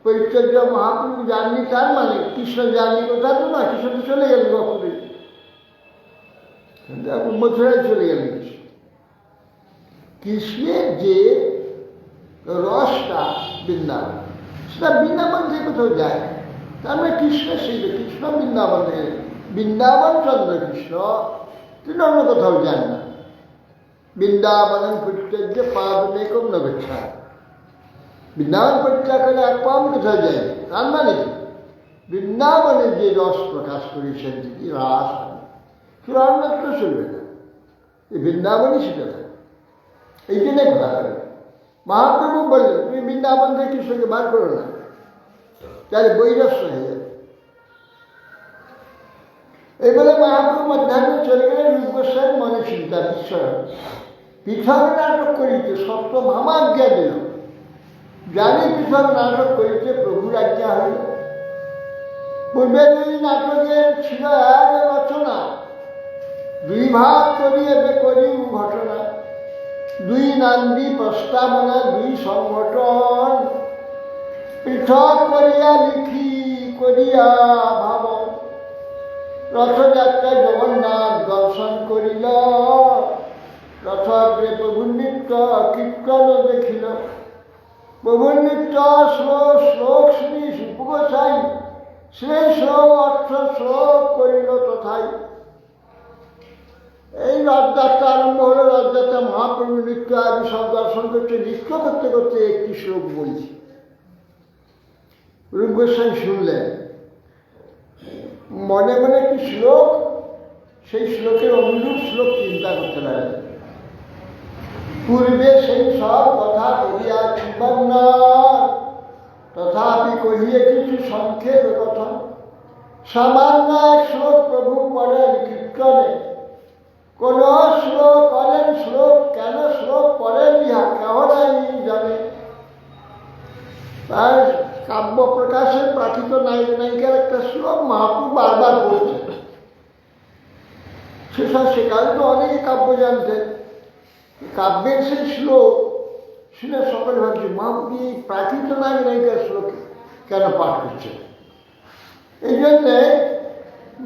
পরিচর্য মহাপ্রভু যাননি, তার মানে কৃষ্ণ যাননি কোথা তো না, কৃষ্ণ তো চলে গেলেন গপুরে, এখন মথুরায় চলে গেলেন। কৃষ্ণের যে রসটা বৃন্দাবন, সেটা বৃন্দাবন থেকে কোথাও যায়, তার মানে কৃষ্ণ সেই কৃষ্ণ বৃন্দাবন থেকে, বৃন্দাবন চন্দ্র কৃষ্ণ, তিনি অন্য কোথাও যান না। বৃন্দাবন পরিচর্য পাদমেকম ন গচ্ছামি, বৃন্দাবন পরিত্যাগ করে এক পাম কোথাও যায়, তার মানে বৃন্দাবনে যে রস প্রকাশ করেছেন তিনি, রাস, সেটা অন্যত্র চলবে না, এই বৃন্দাবনই সেটা থাকে। এই জন্যে কথা করে মহাপ্রভু বললেন, তুমি বৃন্দাবন থেকে কৃষ্ণকে বার করো না, তাহলে বৈরস্য হয়ে যাবে। এই বলে মহাপ্রভু মধ্যাহ্নে চলে গেলেন। রূপ গোস্বামী মনে চিন্তা, ঈশ্বর পৃথক নাটক করিতে সপ্তম আমাজ্ঞা দিল, জানি পৃথক নাটক করিতে প্রভুর আজ্ঞা হইল। পূর্বে দুই নাটকের ছিল এক রচনা, দুই ভাগ করিয়ে করি ঘটনা, দুই নান্দি প্রস্তাবনা, দুই সংগঠন, পৃথক করিয়া লিখি করিয়া ভাবন। রথযাত্রায় জগন্নাথ দর্শন করিল, রথগ্রে প্রভুর নৃত্য কীর্তন দেখিল। প্রভুর নৃত্য শ্লোক শুনি সুপগোসাই, সেই শ্লোক অর্থ শ্লোক করিল তথাই। এই রথযাত্রা আরম্ভ হলো, রথযাত্রা মহাপ্রভু নৃত্য আদি সব দর্শন করতে, নৃত্য করতে করতে একটি শ্লোক বলছি। রূপ গোস্বামী শুনলেন, মনে মনে একটি শ্লোক, সেই শ্লোকের অনুরূপ শ্লোক চিন্তা করতে লাগলেন। পূর্বে সেই সব কথা করিয়া জীবন, তথাপি কহিয়ে কিছু সংক্ষেপ কথা। সামান্য এক শ্লোক প্রভু পড়েন কীর্তনে, কোন শ্লোক করেন শ্লোক, কেন শ্লোক পড়েন ইহা কেহ নাই জানে। তার কাব্য প্রকাশের প্রাকৃত নায়ক নায়িকার একটা শ্লোক মহাপ্রভু বারবার পড়ছে। সেকালে তো অনেকে কাব্য জানতেন, কাব্যের সেই শ্লোক শুনে সকলে ভাবছে মহাপ্রভু এই প্রাকৃত নায়ক নায়িকার শ্লোক কেন পাঠ করছে। এই জন্যে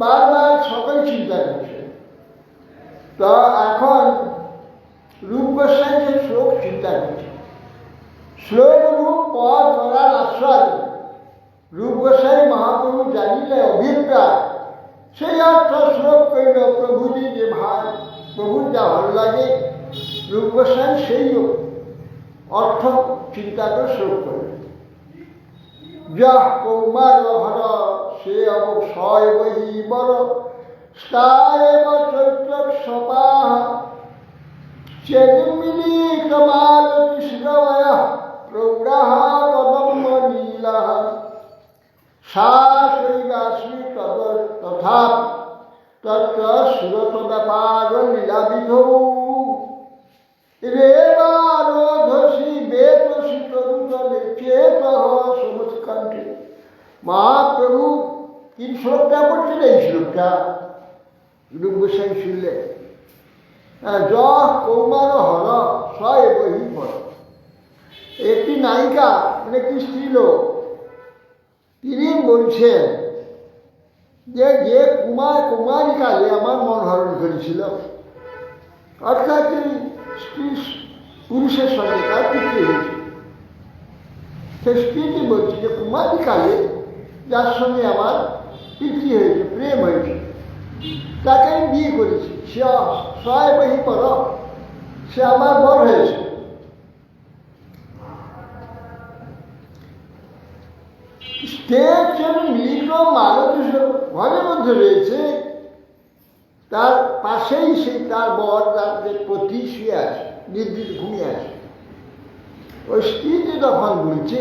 বারবার সকলে চিন্তা করছে। তো এখন রূপ গোস্বামী যে শ্লোক চিন্তা করছে, শ্লোক রূপ পদ করার আশ্রয় রূপ গোস্বামী মহাপ্রভু জানিলে অভিপ্রায়, সেই অর্থ শ্লোক করিল। প্রভুজি যে ভাই, প্রভুর যা ভালো লাগে, রূপ গোস্বামী সেই অর্থ চিন্তা করে শ্লোক করে। যা কৌমার হর সে অবক্ষয় বহি বড়, স্থায়ব চৈত্র সপাহ চেদিমিলি কমাল কৃষ্ণময় প্রৌঢ় কদম্ব নীলা শাস্মি তথা তত্র সুরত ব্যাপার লীলাবিধৌ রেবারোধসি বেতসি তরুতলে চেত সমুৎকণ্ঠে। মহাপ্রভু কি শ্লোকটা পড়ছেন, এই শ্লোকটা রূপ গোস্বামী শুনলে। য কৌমার হর সয় বহি পড়। একটি নায়িকা মানে একটি স্ত্রীলোক, তিনি বলছেন যে যে কুমারী কালে আমার মন হরণ করেছিল, অর্থাৎ তিনি স্ত্রী পুরুষের সঙ্গে তার প্রীতি হয়েছে। সে স্ত্রীটি বলছে যে কুমারী কালে যার সঙ্গে আমার প্রীতি হয়েছে, প্রেম হয়েছে, তাকে আমি বিয়ে করেছি। সে সয় বহি পর, সে আমার বর হয়েছে। স্টেজ মিলিত মালতী ঘরের মধ্যে রয়েছে, তার পাশেই সেই তার বর তার যে পতি শুয়ে আছে, নির্দিষ্ট ঘুমিয়ে আছে। ওই স্ত্রীটি তখন বলছে,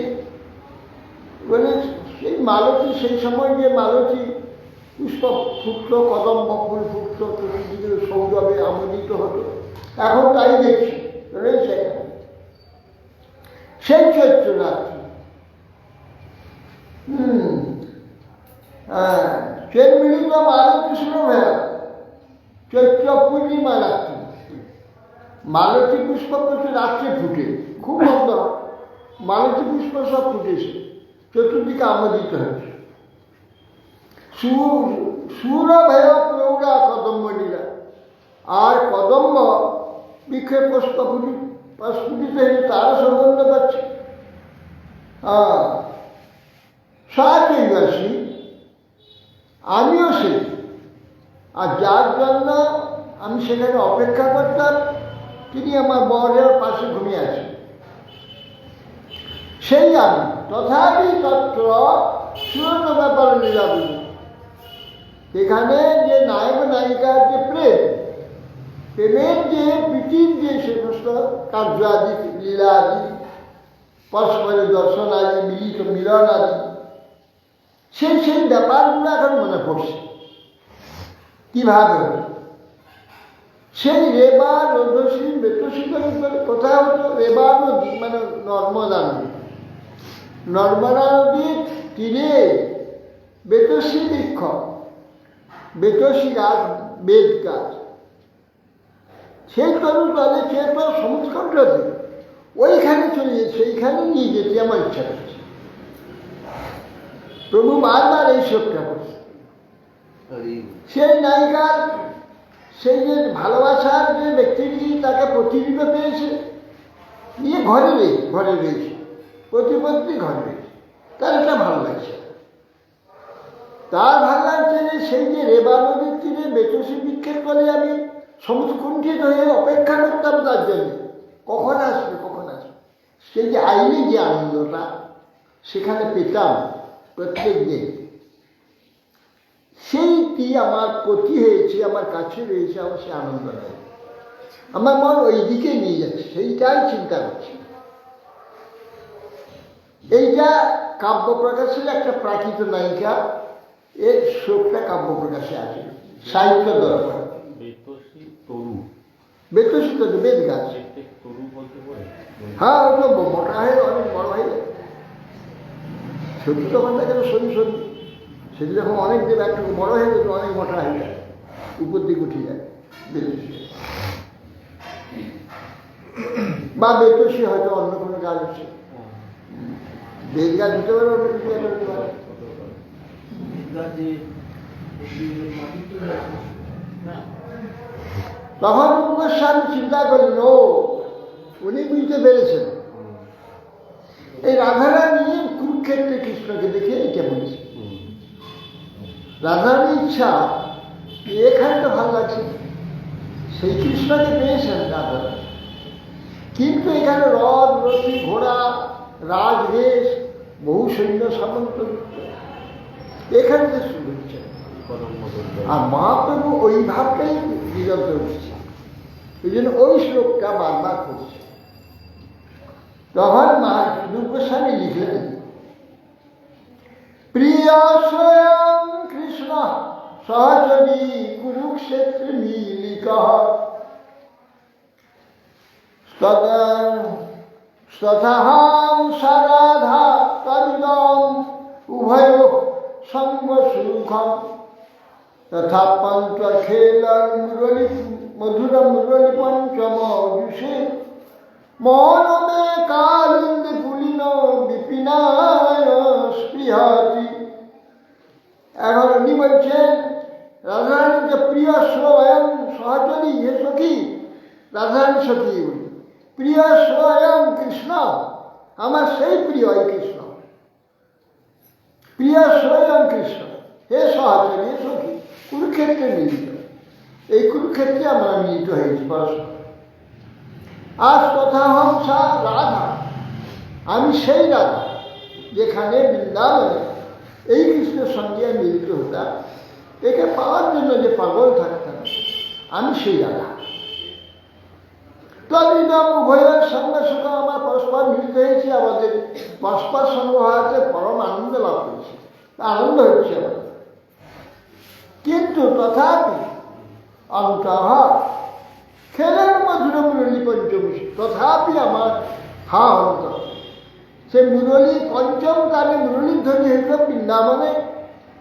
বলে সেই মালতী, সেই সময় যে মালতী পুষ্প ফুটল, কদম্ব ফুল ফুটল, চতুর্দিকে সৌরভে আমোদিত হতো, এখন তাই দেখছি রয়েছে সেই চৈত্র রাত্রি। সেই মিলিত মালতী সুরভে চৈত্র পূর্ণিমা রাত্রি। মালতী পুষ্প প্রচুর রাত্রে ফুটে, খুব সুন্দর মালতী পুষ্প সব ফুটেছে, চতুর্দিকে আমোদিত হয়েছে। সুরভেয় প্রৌঢ়া কদম্বনীরা, আর কদম্ব বৃক্ষের প্রস্ফুটিত হয়ে তারা সুগন্ধ পাচ্ছে। সাথী আমিও সেই, আর যার জন্য আমি সেখানে অপেক্ষা করতাম, তিনি আমার বরের পাশে ঘুমিয়ে আছেন, সেই আমি। তথাপি তত্র সুরত ব্যাপার লীলাবলী, এখানে যে নায়ক নায়িকার যে প্রেমের যে প্রীতির যে সমস্ত কার্য আদি, লীলা আদি, পরস্পরের দর্শন আদি, মিলিত মিলন আদি, সেই ব্যাপারগুলো এখন মনে পড়ছে। কিভাবে সেই রেবা রোধসী বেতসী কোথায় হতো? রেবা নদী মানে নর্মদা নদী, নর্মদা নদীর তীরে বেতসী বৃক্ষ, বেতসী গাছ, বেদ গাছ, সেই তরু তলে সে তো সমুৎকণ্ঠ, ওইখানে চলে যেতে, সেইখানে নিয়ে যেতে আমার ইচ্ছা করছে। প্রভু বারবার এই শোকটা করছে। সেই নায়িকার সেই যে ভালোবাসার যে ব্যক্তিটি তাকে প্রতিরূপে পেয়েছে, নিয়ে ঘরে রয়েছে, প্রতিপত্তি ঘরে রয়েছে, তার এটা ভালো লাগছে। তার ভালো লাগছে যে সেই যে রেবা নদীর তীরে বেতসী বৃক্ষের তলে আমি সমুৎকুণ্ঠিত হয়ে অপেক্ষা করতাম তার জন্য, কখন আসবে কখন আসবে। সেই যে আইনি যে আনন্দটা সেখানে পেতাম প্রত্যেক দিন, সেইটি আমার পতি হয়েছে, আমার কাছে রয়েছে, আমার সে আনন্দ নেই। আমার মন ওই দিকে নিয়ে যাচ্ছে, সেইটাই চিন্তা করছি। এইটা কাব্য প্রকাশের একটা প্রাকৃত নায়িকা, এর শোকটা কাব্য প্রকাশে আছে, সাহিত্য দরকার। বেতসী তরু, বেদ গাছ। হ্যাঁ, ওটা মোটা হয়ে অনেক বড় হয়ে যায়। সত্যি তখন দেখা গেল সত্যি, সেটি যখন অনেক দেব একটু বড় হয়ে যেত, অনেক মোটা হয়ে যায়, উপর দিকে উঠে যায় বেতসী। বা বেতসী হয়তো অন্য কোনো গাছ হচ্ছে, বেদ গাছ হতে পারে, অন্য কিছু হতে পারে। তখন গোস্বামী চিন্তা করলেন, ও উনি বুঝতে পেরেছেন এই রাধারানী কুরুক্ষেত্রে কৃষ্ণকে দেখে এটা বলেছে। রাধারানীর ইচ্ছা এখানে তো ভালো লাগছে, সেই কৃষ্ণকে পেয়েছেন রাধারানী, কিন্তু এখানে রথ, রথী, ঘোড়া, রাজবেশ, বহু সৈন্য সামন্ত, এখানে যে শুরু হচ্ছে। আর মহাপ্রভু ওই ভাবটাই নিরন্তর হচ্ছে, ওই জন্য ওই শ্লোকটা বারবার করছে। তখন রূপ গোস্বামী লিখলেন, প্রিয় স্বয়ং কৃষ্ণ সহচরী কুরুক্ষেত্রে মিলিত, তথাহং সারাধা তদিদং উভয় সঙ্গ সুখম, তথা পঞ্চ খেলন মুরলী মধুর মুরলী পঞ্চম যুষে, মনমে কালিন্দে পুলিন বিপিনায় স্পৃহতি। এখন উনি বলছেন রাধারানীর যে প্রিয় স্বয়ং সহচরী, হে সখী, রাধারানী সখী, প্রিয় স্বয়ং কৃষ্ণ, আমার সেই প্রিয় এই কৃষ্ণ, প্রিয় স্বয়ং কৃষ্ণ, হে সহচরী, হে সখী, কুরুক্ষেত্রে মিলিত। এই কুরুক্ষেত্রে আমরা মিলিত হয়েছি পরস্পর। আজ কথা হংসা রাধা, আমি সেই রাধা যেখানে বৃন্দাবনে এই কৃষ্ণের সঙ্গে মিলিত হতাম, একে পাওয়ার জন্য যে পাগল থাকতাম, আমি সেই রাধা। তদ্বিধম উভয়ের সঙ্গে সঙ্গে আমার পরস্পর মিলিত হয়েছি, আমাদের পরস্পর সঙ্গ হওয়াতে পরম আনন্দ লাভ করেছি, আনন্দ হচ্ছে আমাদের। কিন্তু তথাপি অন্তঃ খেলের মধুর মুরলী পঞ্চমী, তথাপি আমার হা অন্তর সে মুরলী পঞ্চম তারে মুরলীর ধ্বনি হইল বৃন্দাবনে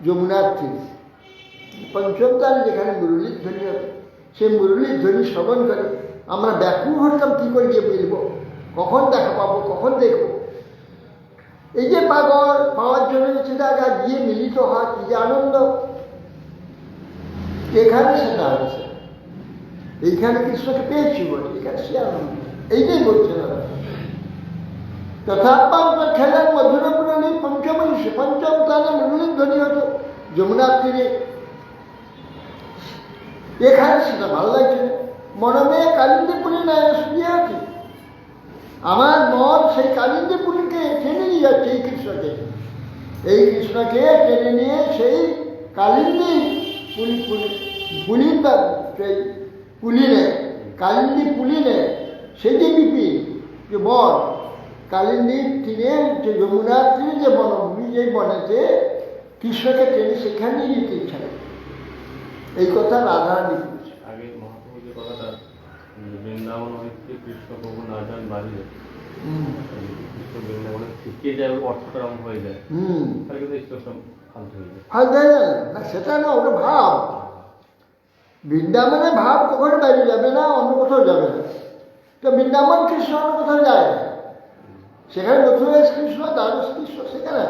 যমুনার তীরে। পঞ্চম তারে যেখানে মুরলীর ধ্বনি হবে, সে মুরলীর ধ্বনি শ্রবণ করে আমরা ব্যাকুল হতাম, কী করে গিয়ে মিলব, কখন দেখা পাবো, কখন দেখব। এই যে পাগল পাওয়ার জন্য সেটা গিয়ে মিলিত হওয়া, কি যে আনন্দ, এখানে সেটা হয়েছে। এইখানে কৃষ্ণকে পেয়েছি বলে এখানে সে আনন্দ, এইটাই বলছে না। তথাপান্তর খেলার মধুর মুরলী পঞ্চমংশে, পঞ্চম তারে মুরলীর ধ্বনি হতো যমুনার তীরে, এখানে সেটা ভালো লাগছে। মনমে কালিন্দী পুরী না শুয়ে আছে, আমার মন সেই কালিন্দী পুরীকে টেনে নিয়ে যাচ্ছে, এই কৃষ্ণকে, এই কৃষ্ণকে টেনে নিয়ে সেই কালিন্দী পুলিন, সেই পুলিনে, কালিন্দী পুলিনে, সেই যে বিপিন যে বন, কালিন্দীর তীরে যে যমুনার তীরে যে বনভূমি, যে বনেতে কৃষ্ণকে টেনে সেখানে যেতে ইচ্ছা নেই। এই কথা রাধারানী বলছে। আগে মহাপ্রভু যে কথাটা, বৃন্দাবন হইতে কৃষ্ণ প্রভু না যান বাড়িতে, কৃষ্ণ বৃন্দাবনে থেকে যায়, অর্থটা রং হয়ে যায়, তাহলে কিন্তু স্টেশন ফালতু হয়ে যায়। ফালতু হয়ে যায় না, সেটা না, ওটা ভাব। বৃন্দাবনে ভাব কখনো বাইরে যাবে না, অন্য কোথাও যাবে না। তো বৃন্দাবন কৃষ্ণ অন্য কোথাও যায় না, সেখানে মথুরেশ কৃষ্ণ, দ্বাদশ কৃষ্ণ সেখানে,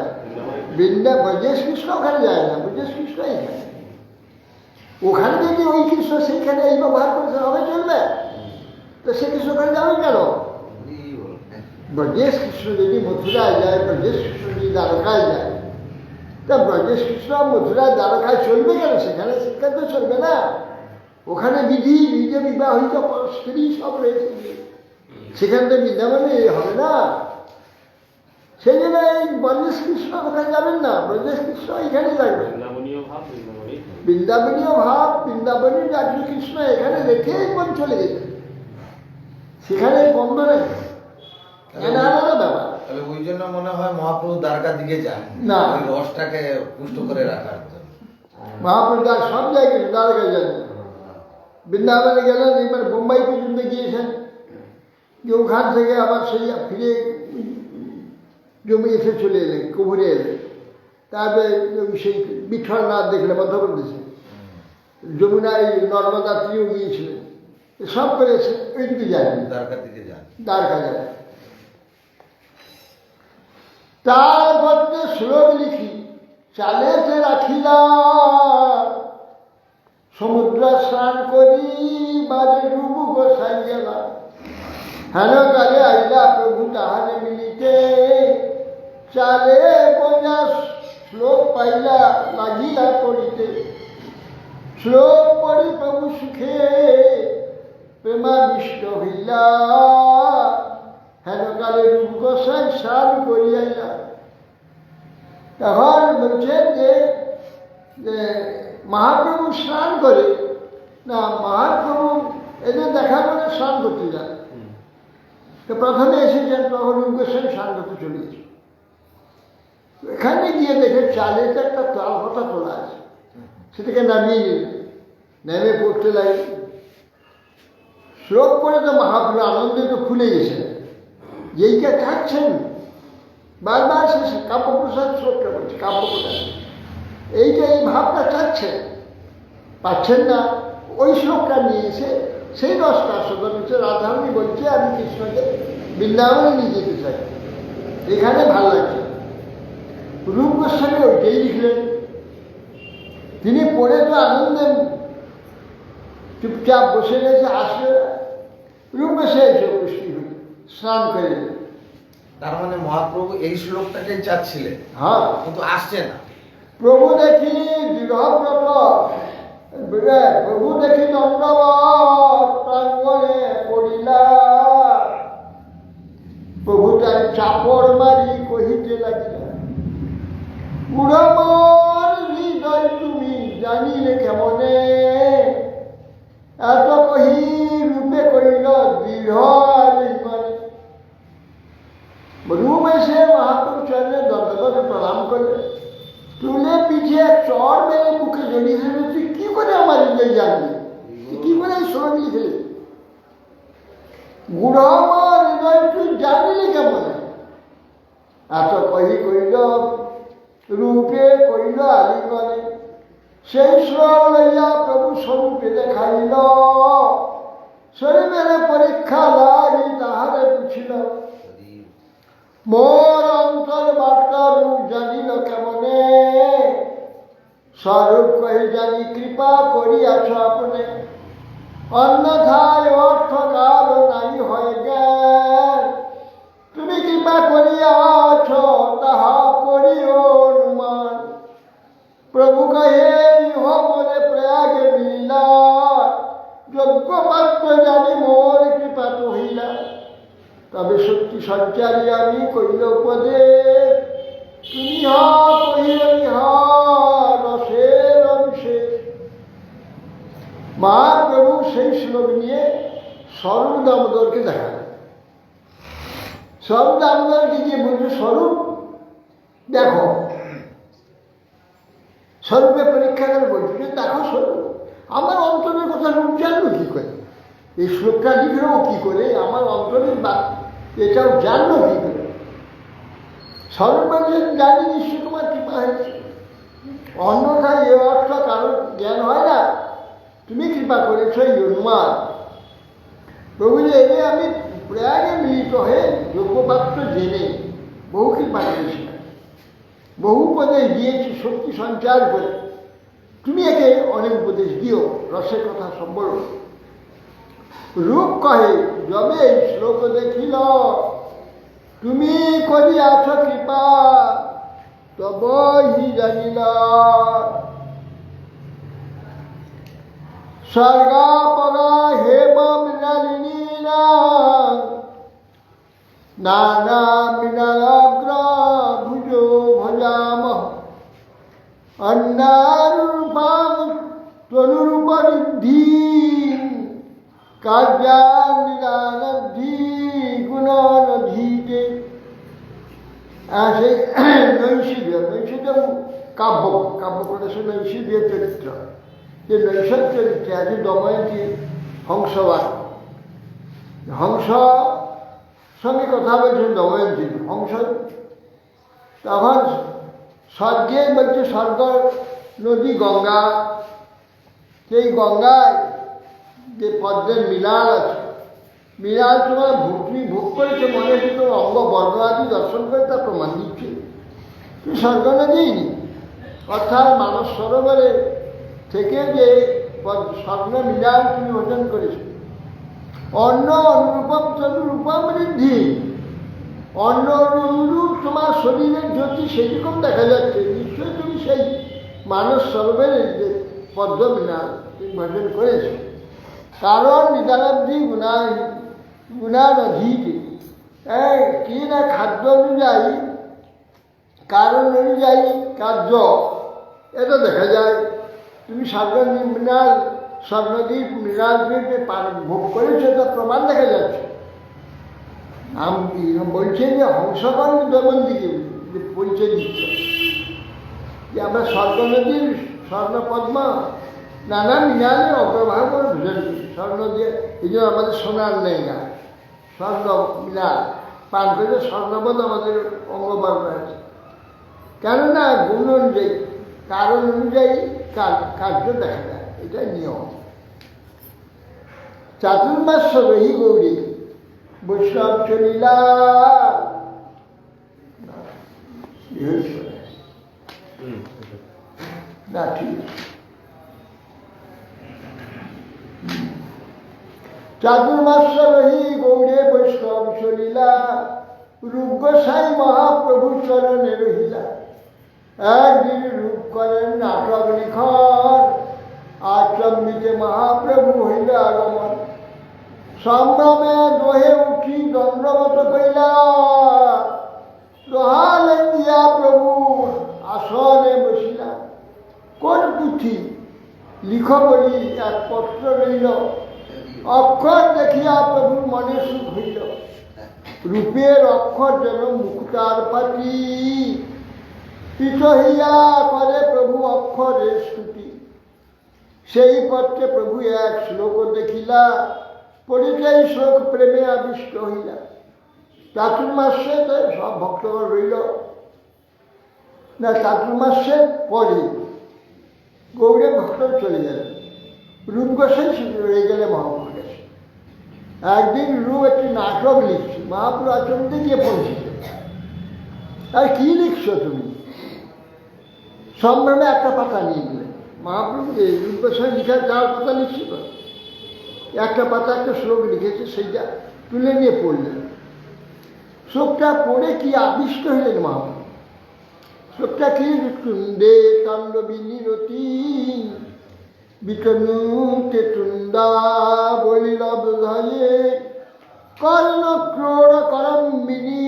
ব্রজেশ কৃষ্ণ ওখানে যায় না, ব্রজেশ কৃষ্ণ এখানে। ওখানে যদি ওই কৃষ্ণ সেইখানে এই ব্যবহার করেছে হবে চলবে? তো সে কৃষ্ণ ওখানে যাবে কেন? ব্রজেশ কৃষ্ণ যদি মথুরায় যায়, ব্রজেশ কৃষ্ণ যদি দ্বারকায় যায়, তা ব্রজেশ কৃষ্ণ মথুরায় দ্বারকায় চলবে কেন? সেখানে শিক্ষা তো চলবে না। ওখানে বিধি, নিজে বিবাহিত স্ত্রী সব রয়েছে, সেখান থেকে বৃন্দাবনে হবে না। সেই জন্য এই ব্রজেশ কৃষ্ণ ওখানে যাবেন না, ব্রজেশ কৃষ্ণ এখানে থাকবে। বৃন্দাবনীয় ভাব, বৃন্দাবনীয় জাতীয় কৃষ্ণ এখানে রেখে মন চলে যেতে, সেখানে বন্ধ নেই, আলাদা ব্যাপার। তাহলে ওই জন্য মনে হয় মহাপ্রভু দ্বারকার দিকে যান না, ওই রসটাকে পুষ্ট করে রাখার জন্য। মহাপ্রভু সব জায়গায় দ্বারকায় যান, বৃন্দাবনে গেলেন, এবার বোম্বাই পর্যন্ত গিয়েছেন, যে ওখান থেকে আবার সেই ফিরে জমি এসে চলে এলেন, কুবুরে এলেন। তারপরে সেই বিঠলনাথ দেখলেন মধ্যপ্রদেশে, যমুনায় নর্মদা তীরেও গিয়েছিলেন, সব করেছে, ওইদিকে যায় দ্বারকার দিকে যান, দ্বারকা যায়। তার মধ্যে শ্লোক লিখি চালেতে রাখিলাম, সমুদ্র স্নান করি বারে ডুবু গোসাই গেলাম, হেন কালে আইলা প্রভু তাহারে মিলিতে, চালে বোঝা শ্লোক পাইলা লাগিলা পড়িতে, শ্লোক পড়ি প্রভু সুখে প্রেমাবিষ্ট হইলা, হেন কালে রূপ গোসাই স্নান করিয়াইলা। তখন বলছেন যে মহাপ্রভু স্নান করে না, মহাপ্রভু এদের দেখা করে স্নান করতে যান। তো প্রথমে এসেছেন, তখন রূপ গোসাই স্নান করতে চলে গেছে। এখানে গিয়ে দেখে চালেতে একটা তাল পাতা তোলা আছে, সেটাকে নামিয়ে নিলেন, নেমে পড়তে লাগলেন। শ্লোক করে তো মহাপ্রভু আনন্দে তো খুলে গেছেন, যেইটা থাকছেন বারবার সে কাব্যপ্রসাদ শ্লোকটা বলছে, কাব্যপ্রসাদ এইটা, এই ভাবটা চাচ্ছেন, পাচ্ছেন না, ওই শ্লোকটা নিয়ে এসে সেই রসটা আস্বাদন হচ্ছে। রাধারানী বলছে আমি কৃষ্ণকে বৃন্দাবনে নিয়ে যেতে চাই, এখানে ভালো লাগছে। রূপ গোস্বামী ওইটাই লিখলেন, তিনি পড়ে তো আনন্দে চুপচাপ বসে গেছে, আসলে রূপ গোস্বামী এসে উপস্থিত হল, স্নান করে। তার মানে মহাপ্রভু এই শ্লোকটাকে চাচ্ছিলেন, হ্যাঁ, কিন্তু আসছে না। প্রভু দেখি দৃঢ়ব্রত প্রভু দেখি দণ্ডবত প্রাঙ্গণে পড়িলা, প্রভু তার চাপড় মারি কহিতে লাগিলা, বুড়া মন হৃদয় তুমি জানিলে কেমনে, এত কহি রূপে করিল দৃঢ় আলিঙ্গনে। রূপ এসে মহাপ্রভু চরণে দণ্ডবত প্রণাম করলে, তুলে পিঠে এক চর মেরে মুখে জড়িয়ে দিলে, তুই কি করে আমার হৃদয় জানলি, তুই কি করে এই শ্লোক লিখলি, বুড়া আমার হৃদয় তুই জানিলি কেমন, এত কহি কইল রূপে কইল আলিঙ্গনে। সেই শ্লোক লইয়া প্রভু স্বরূপে দেখাইল, শরীরের পরীক্ষা লাগি তাহারে পুছিল, মোর অন্তর বার্তা রূপ জানিল কেমনে, স্বরূপ কহি জানি কৃপা করিয়াছ আপনে, অন্যথায় অর্থ কাল নাই হয় জ্ঞান, তুমি কৃপা করিয়াছ তাহা করি অনুমান। প্রভু কহে ইহ মনে প্রয়াগে মিলিলা, যোগ্য পাত্র জানি মোর কৃপা তো হইলা, তবে শক্তি সঞ্চারী আমি করিল উপদেশ, তুমি কহিল রসের অভিষেক। মহাপ্রভু সেই শ্লোক নিয়ে স্বরূপ দামোদরকে দেখালেন। স্বরূপ দামোদরকে গিয়ে বলছে, স্বরূপ দেখো, স্বরূপে পরীক্ষা করে বলছে যে দেখো স্বরূপ, আমার অন্তরের কথা রূপ জানলো কি করে, এই শ্লোকটা লিখলো কি করে, আমার অন্তরের এটাও জানলো কি করে। স্বরূপ বলছেন, জানি নিশ্চয় তোমার কৃপা হয়েছে, অন্যথায় এ অর্থ কারণ জ্ঞান হয় না, তুমি কৃপা করেছ এই অনুমান। প্রভু যে এনে আমি প্রয়াগে মিলিত হয়ে যোগ্যপাত্র জেনে বহু কৃপা করেছি, বহু উপদেশ দিয়েছি শক্তি সঞ্চার করে, তুমি একে অনেক উপদেশ দিও, রসের কথা সব বলো। রূপ কহে যবে এই শ্লোক দেখিল, তুমি করিয়াছ কৃপা তব হি জানিল, স্বর্গা পরা হেম মৃণালিনী নানা মৃণাগ্র ভুজো ভজাম, অন্যারূপাং তনুরূপরিদ্ধি কার্যানিদানদ্ধি গুণনধীতে। সেই নৈষিধ্য কাব্য প্রদেশে নৈষিধ্যের চরিত্র, যে নৈষদ চরিত্রে আছে দময়ন্তী হংসবান, হংস সঙ্গে কথা বলছেন দময়ন্তী, হংস তখন স্বর্গে বলছে, স্বর্গ নদী গঙ্গা, সেই গঙ্গায় যে পদ্মের মিলাল আছে, মিলাল তোমার তুমি ভোগ করেছে মনে হচ্ছে, তোমার অঙ্গ বর্ণ আদি দর্শন করে তার প্রমাণ দিচ্ছে তুমি স্বর্গ নদী, অর্থাৎ মানস সরোবরে থেকে যে স্বর্ণ মিলাল তুমি অর্জন করেছো। অন্য অনুরূপম তনুরূপম ঋদ্ধি, অন্য অনুরূপ তোমার শরীরের জ্যোতি সেরকম দেখা যাচ্ছে, নিশ্চয়ই তুমি সেই মানস সরোবরের যে পদ্ম মিলাল তুমি ভজন করেছো। কারণ নিদানাব্ধি গুণানধীতে, কি না খাদ্য অনুযায়ী কারণ অনুযায়ী কার্য এটা দেখা যায়। তুমি স্বর্ণদ্বীপ মৃণাল দ্বীপে ভোগ করেছো, তার প্রমাণ দেখা যাচ্ছে। বলছে যে হংসগণ দমনদিকে পরিচয় দিচ্ছে যে আমরা স্বর্গনদীর স্বর্ণপদ্ম নানা মৃণালে অগ্রভাগ করে ভোজন করি, স্বর্ণ দিয়ে এই জন্য আমাদের সোনার নেই না, স্বর্ণ মৃণাল পান করে স্বর্ণপদ আমাদের অঙ্গবর্ণ আছে। কেননা গুণ অনুযায়ী কারণ অনুযায়ী কার্য দেখা যায়, এটাই নিয়ম। চাতুর্মাস রহি গৌরী বৈষ্ণব চলিলা, না ঠিক চাতুর্মাস রহি গৌরে বৈষ্ণব চলিলা, রূপ গোসাই মহাপ্রভু চরণে রহিলা। একদিন রূপ করেন নাটক লিখন, আচম্বিতে মহাপ্রভু হইলে আগমন, সম্ভ্রমে দোহে উঠি দণ্ডবত কইলা, দোহালেন দিয়া প্রভু আসনে বসিলা। কোন পুঁথি লিখ বলি এক পত্র রইল, অক্ষর দেখিয়া প্রভুর মনে সুখ হইল। রূপের অক্ষর যেন মুক্তার পাতি, পিঠ হইয়া করে প্রভু অক্ষরের স্তুতি। সেই পত্রে প্রভু এক শ্লোক দেখিলা, পড়িতেই শোক প্রেমে আবিষ্ট হইলা। চাতুর্মাসে সব ভক্তগণ রইল না, চাতুর্মাসের পরে গৌড়ে ভক্ত চলে গেলেন, রূপ গোসাই রয়ে গেলে মহাপ্রভুর কাছে। একদিন রূপ একটি নাটক লিখছি, মহাপ্রভু আচরণে গিয়ে পৌঁছেছে। আর কি লিখছো তুমি? সম্ভ্রমে একটা পাতা নিয়ে গেলেন মহাপ্রভু, রূপ গোসাই লিখার 4 পাতা লিখছিল, একটা পাতা একটা শ্লোক লিখেছে, সেইটা তুলে নিয়ে পড়লেন। শ্লোকটা পড়ে কি আবিষ্ট হইলেন মহাপ্রভু। শ্লোকটা কি? টুন্ডে তাণ্ডবিনী রতি বিতনুতে টুন্ডা বলিলব ধয়ে, কর্ণ ক্রোড় করম্বিনী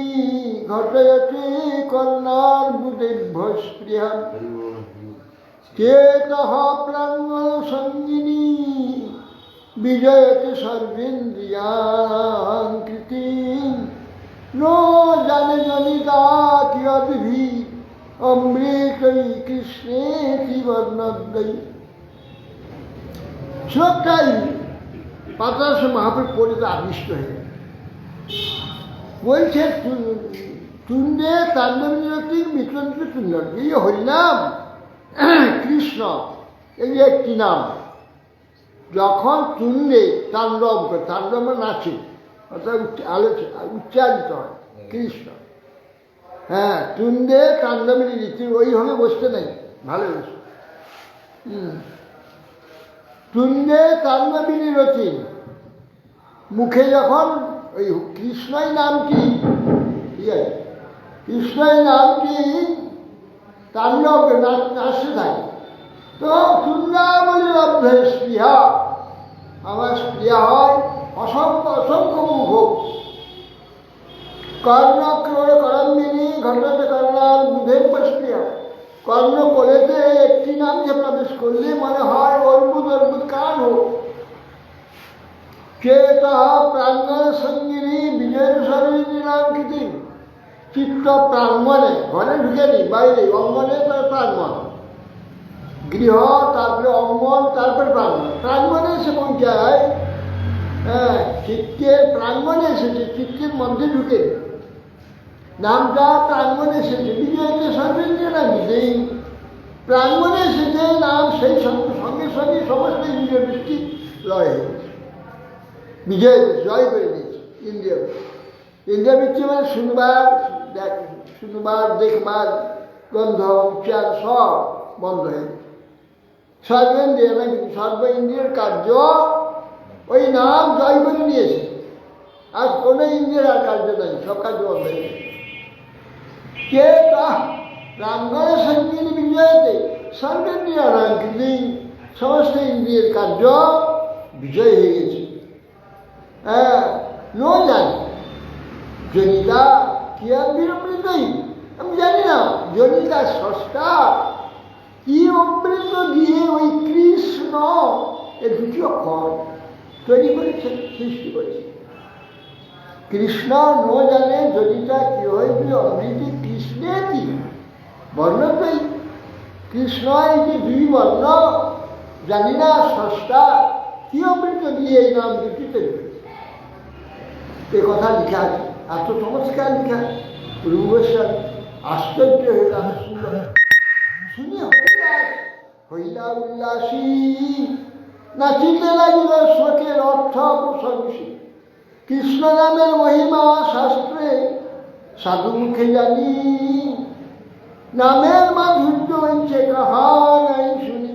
ঘটয়তে কর্ণার বুদেভ্য স্পৃহা, চেতঃ প্রাঙ্গল সঙ্গিনী বিজয়তে সর্বেন্দ্রিয়াং কৃতি, নো জানে জনিতা কিয়দ্ভি অমৃতৈ কৃষ্ণেতি বর্ণদ্বৈ। শ্লোকটাই পাতাশ মহাপ্রভু পড়িতে আবিষ্ট হয়ে বলছে, তুণ্ডে তাণ্ডবী বিতন্ত তুণ্ড, এই হরিনাম কৃষ্ণ এই একটি নাম। যখন তুণ্ডে তাণ্ডব করে, তাণ্ডব নাচে অর্থাৎ উচ্চারিত হয় কৃষ্ণ। হ্যাঁ, তুণ্ডে তাণ্ডবিনী রীতি, ওইভাবে বসতে নেই, ভালো বসে। তুণ্ডে তাণ্ডবিনী রতি, মুখে যখন ওই কৃষ্ণই নামটি, ঠিক আছে, কৃষ্ণই নামটি তাণ্ডব নাচতে থাকে, তো তুণ্ডাবলীর অভ্যেস স্পৃহা, আমার স্পৃহা হয় অসংখ্য অসংখ্য মুখ। কর্ণ ক্রোড় করম্বিনী ঘটতে কর্ণার বুধের স্পৃহা, কর্ণ কোলেতে একটি নাম যে প্রবেশ করলে মনে হয় অর্বুদ অর্বুদ কান হোক। চেতঃ প্রাঙ্গণ সঙ্গিনী বিজয়ের সর্বেন্দ্রিয়াঙ্কিতি, চিত্ত প্রাঙ্গণে, ঘরে ঢুকেনি, বাইরে অঙ্গনে তার প্রাঙ্গণ, গৃহ তারপরে অঙ্গন তারপরে প্রাঙ্গণ, প্রাঙ্গণে এসে পৌঁছায়। হ্যাঁ, চিত্তের প্রাঙ্গণে এসেছে, চিত্তের মধ্যে ঢুকে নামটা প্রাঙ্গণে এসেছে। বিজয়কে সর্বেন্দ্রিয় নাকি সেই প্রাঙ্গণে এসেছে নাম, সেই সঙ্গে সঙ্গে সমস্ত ইন্দ্রিয় দৃষ্টি লয় হয়ে গেছে, বিজয় জয় করে দিয়েছে ইন্দ্রিয়। ইন্দ্রিয় বৃত্তি মানে শুনবার দেখবার গন্ধ উচ্চার সব বন্ধ হয়ে গেছে। সর্বেন্দ্রিয় নাকি সর্ব ইন্দ্রিয়ের কার্য ওই নাম জয় করে নিয়েছে, আর কোনো ইন্দ্রিয়ের আর কার্য নেই, সব কার্য বন্ধ হয়ে গেছে। কে তা প্রাঙ্গণে সঙ্গিনী বিজয়তে সর্বেন্দ্রিয় নাকি সমস্ত ইন্দ্রিয়ের কার্য বিজয় হয়ে গেছে। হ্যাঁ, নো জানি জনিতা কি আর বিরমৃতই, আমি জানি না জনিতা স্রষ্টা কি অমৃত দিয়ে ওই কৃষ্ণ এ দুটি অক্ষর তৈরি করেছে, সৃষ্টি করেছে। কৃষ্ণ নো জানে জনিতা কি হয়েছে অমৃতি কৃষ্ণেতি বর্ণতই, কৃষ্ণ এই যে 2 বর্ণ জানি না স্রষ্টা কি অমৃত দিয়ে এই নাম দুটি তৈরি করেছে। এ কথা লিখা আছে, এত চমৎকার লিখা, রূপেশ্বর আশ্চর্য হয়ে আমি শুনল, শুনি হইলা উল্লাসী, নাচিতে লাগিল শোকের অর্থ প্রশংসী। কৃষ্ণ নামের মহিমা শাস্ত্রে সাধু মুখে জানি, নামের মাধুর্য হইছে কাহা নাই শুনি।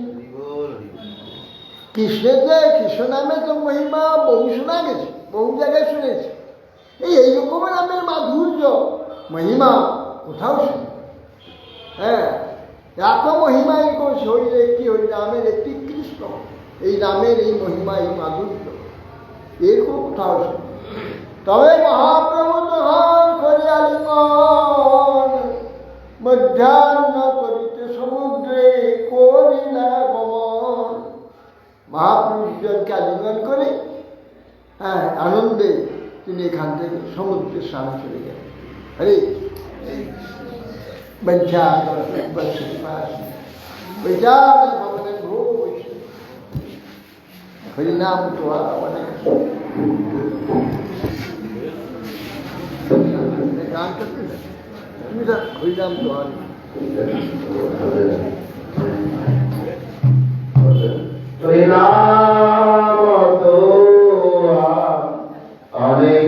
কৃষ্ণ নামে তো মহিমা বহু শোনা গেছে, বহু জায়গায় শুনেছে, এইরকম নামের মাধুর্য মহিমা কোথাও শুনি। হ্যাঁ, এত মহিমা শরীরে একটি হরিনামের একটি কৃষ্ণ বৈষ্ণব, এই নামের এই মহিমা, এই মাধুর্য এরকম কোথাও শুনি। তবে মহাপ্রভু তখন করে আলিঙ্গন, মধ্যাহ্ন করিতে সমুদ্রে করিলা গমন। মহাপ্রভুজনকে আলিঙ্গন করে হ্যাঁ আনন্দে তিনি এখান থেকে সমুদ্রের স্নানে চলে গেলেন। হরে হরিনাম তোমার অনেক গান করতে তুমি হরিনাম তোমার অনেক অনেক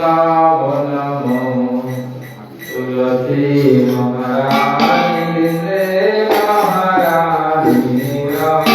वृंदावनमो तुलसी महारानी रे महारानी राम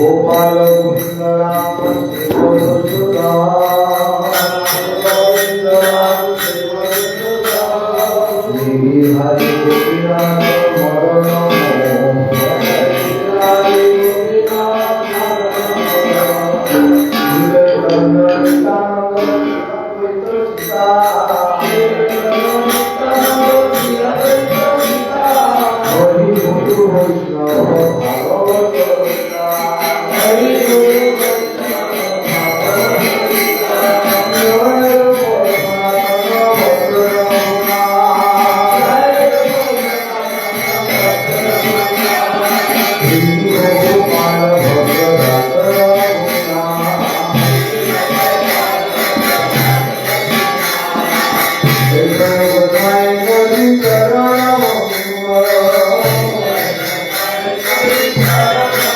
গোপাল গোবিন্দ রাম শিবসুতা গোবিন্দ রাম শিবসুতা শ্রী হরি গোপীনাথ মরণ হরি গোপীনাথ হরি গুরু বৈষ্ণব ভাগবত হরি গুরু Thank you.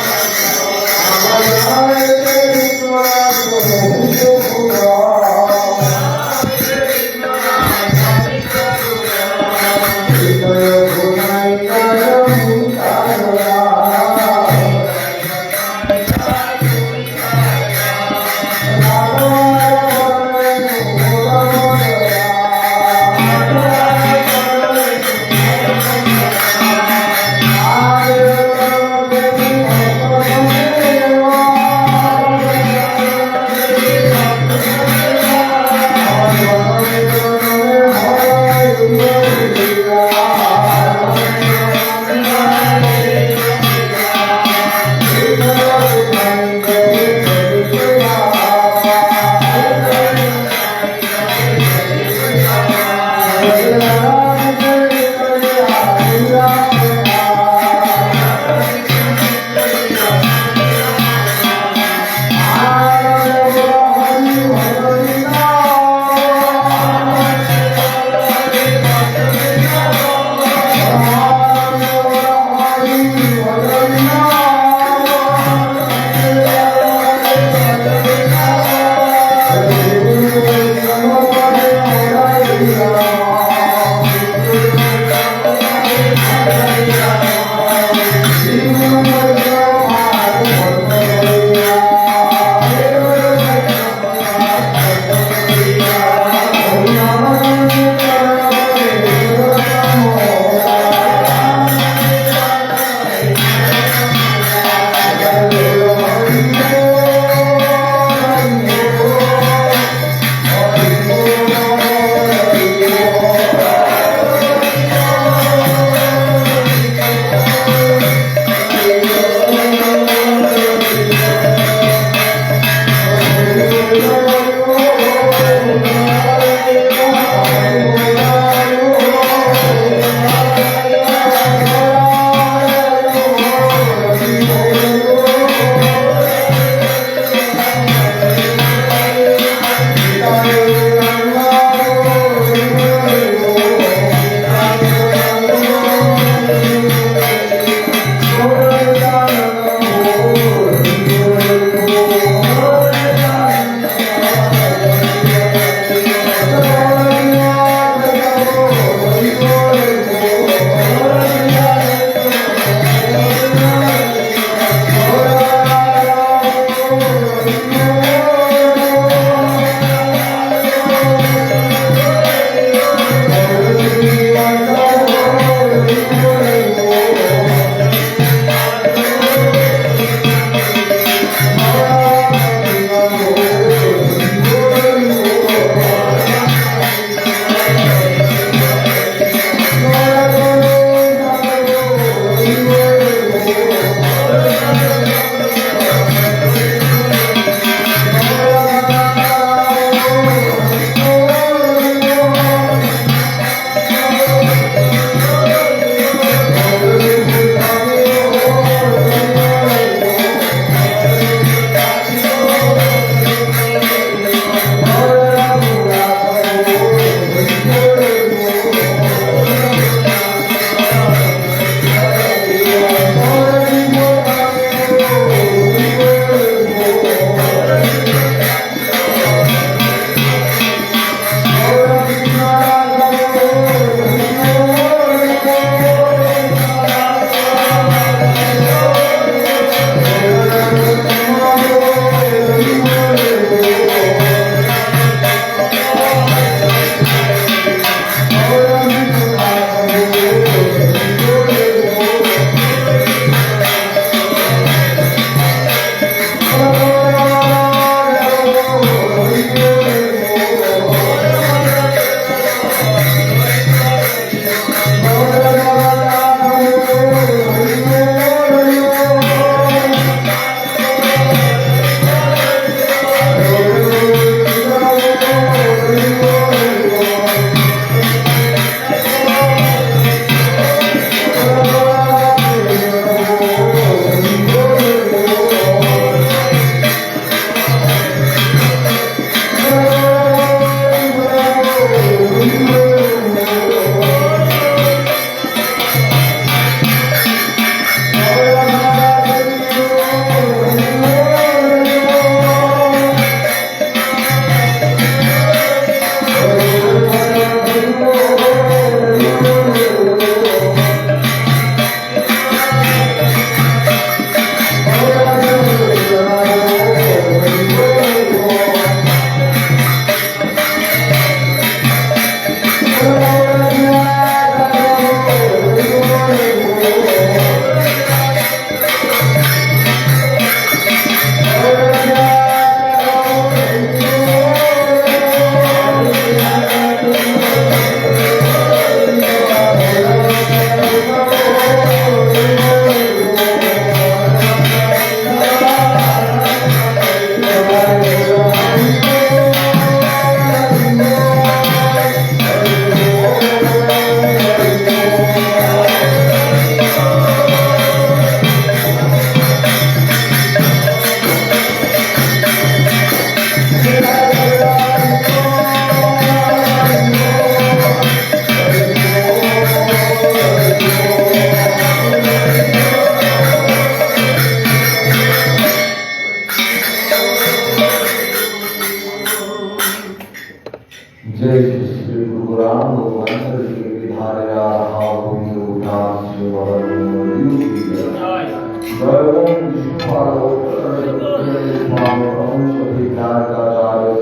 জয় ওম বিষ্ণু পার্বত্য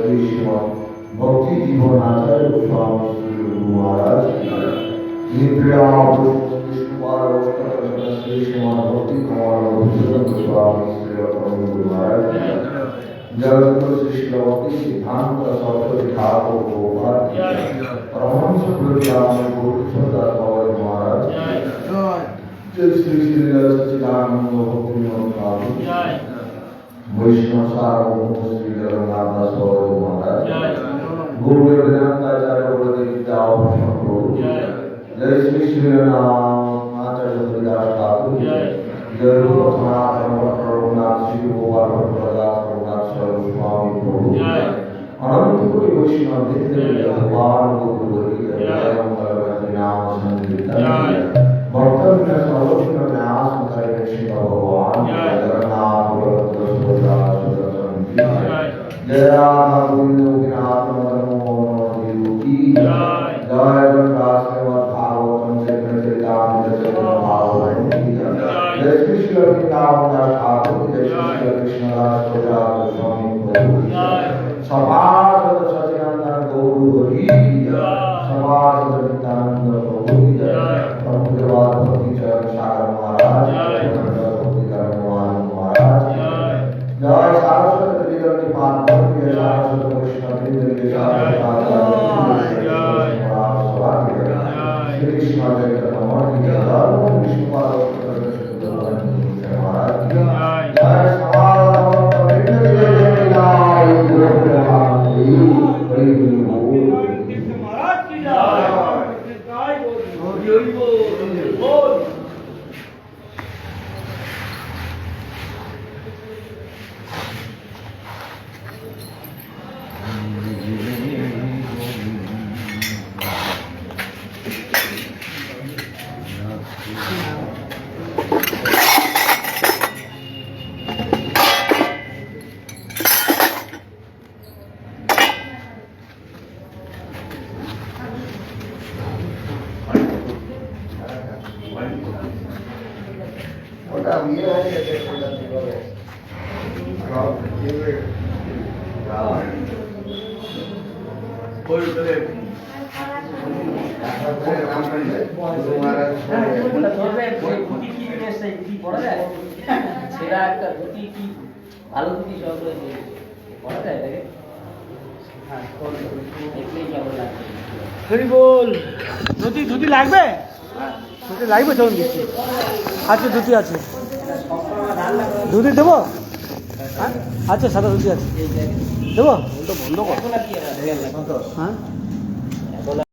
কৃষ্ণ ভক্তি জীবন আচার্য স্বামী শ্রী গুরু মহারাজ নিপ্রিয়া বিষ্ণু পার্বত্য কৃষ্ণ ভক্তি কুমার স্বামী শ্রী গুরু মহারাজ जगतगुरु श्री भक्ति सिद्धांत सरस्वती ठाकुर गोपाल परमहंस प्रज्ञान गुरु सदास बाबा महाराज जय श्री श्री सच्चिदानंद भक्ति ठाकुर वैष्णव सार्वभौम श्री जगन्नाथ दास बाबा महाराज गुरु वेदांताचार्य गुरुदेव जाओ प्रभु जय श्री श्री नाम आचार्य हरिदास ठाकुर जय रूपनाथ रघुनाथ श्री गोपाल प्रदास स्वामी प्रभु अनंत कोटि वैष्णव देव भगवान गुरु नाम संकीर्तन भक्तव्य सर्वज्ञ न्यास करे श्री भगवान जगन्नाथ बलभद्र सुभद्रा सुदर्शन जय राधा गोविंद गोपीनाथ मदन मोहन देव की जय गंगा श्रीमद् भागवतम चरितामृत भागवतम की जय श्री श्री वृंदावन ठाकुर जय श्री कृष्णदास प्रजापति स्वामी प्रभु सभासद सचिनंदन गौर हरि की जय सभासद नित्यानंद प्रभु की जय प्रभुदेवाद भक्ति चरण सागर महाराज भक्ति करण महाराज जय सारस्वत त्रिगण निपात भक्ति सारस्वत वैष्णव वृंद के श्री कृष्ण चैतन्य महाराज की जय विष्णु पार्वती महाराज जय ভালো ধুতি সব পড়া যায় দেখে দেখলেই কেমন লাগবে হরি বল ধুতি ধুতি লাগবে ধুতি লাগবে চলুন দিচ্ছি আচ্ছা ধুতি আছে ধুতি দেবো হ্যাঁ আচ্ছা সাদা ধুতি আছে দেবো বন্ধ কর হ্যাঁ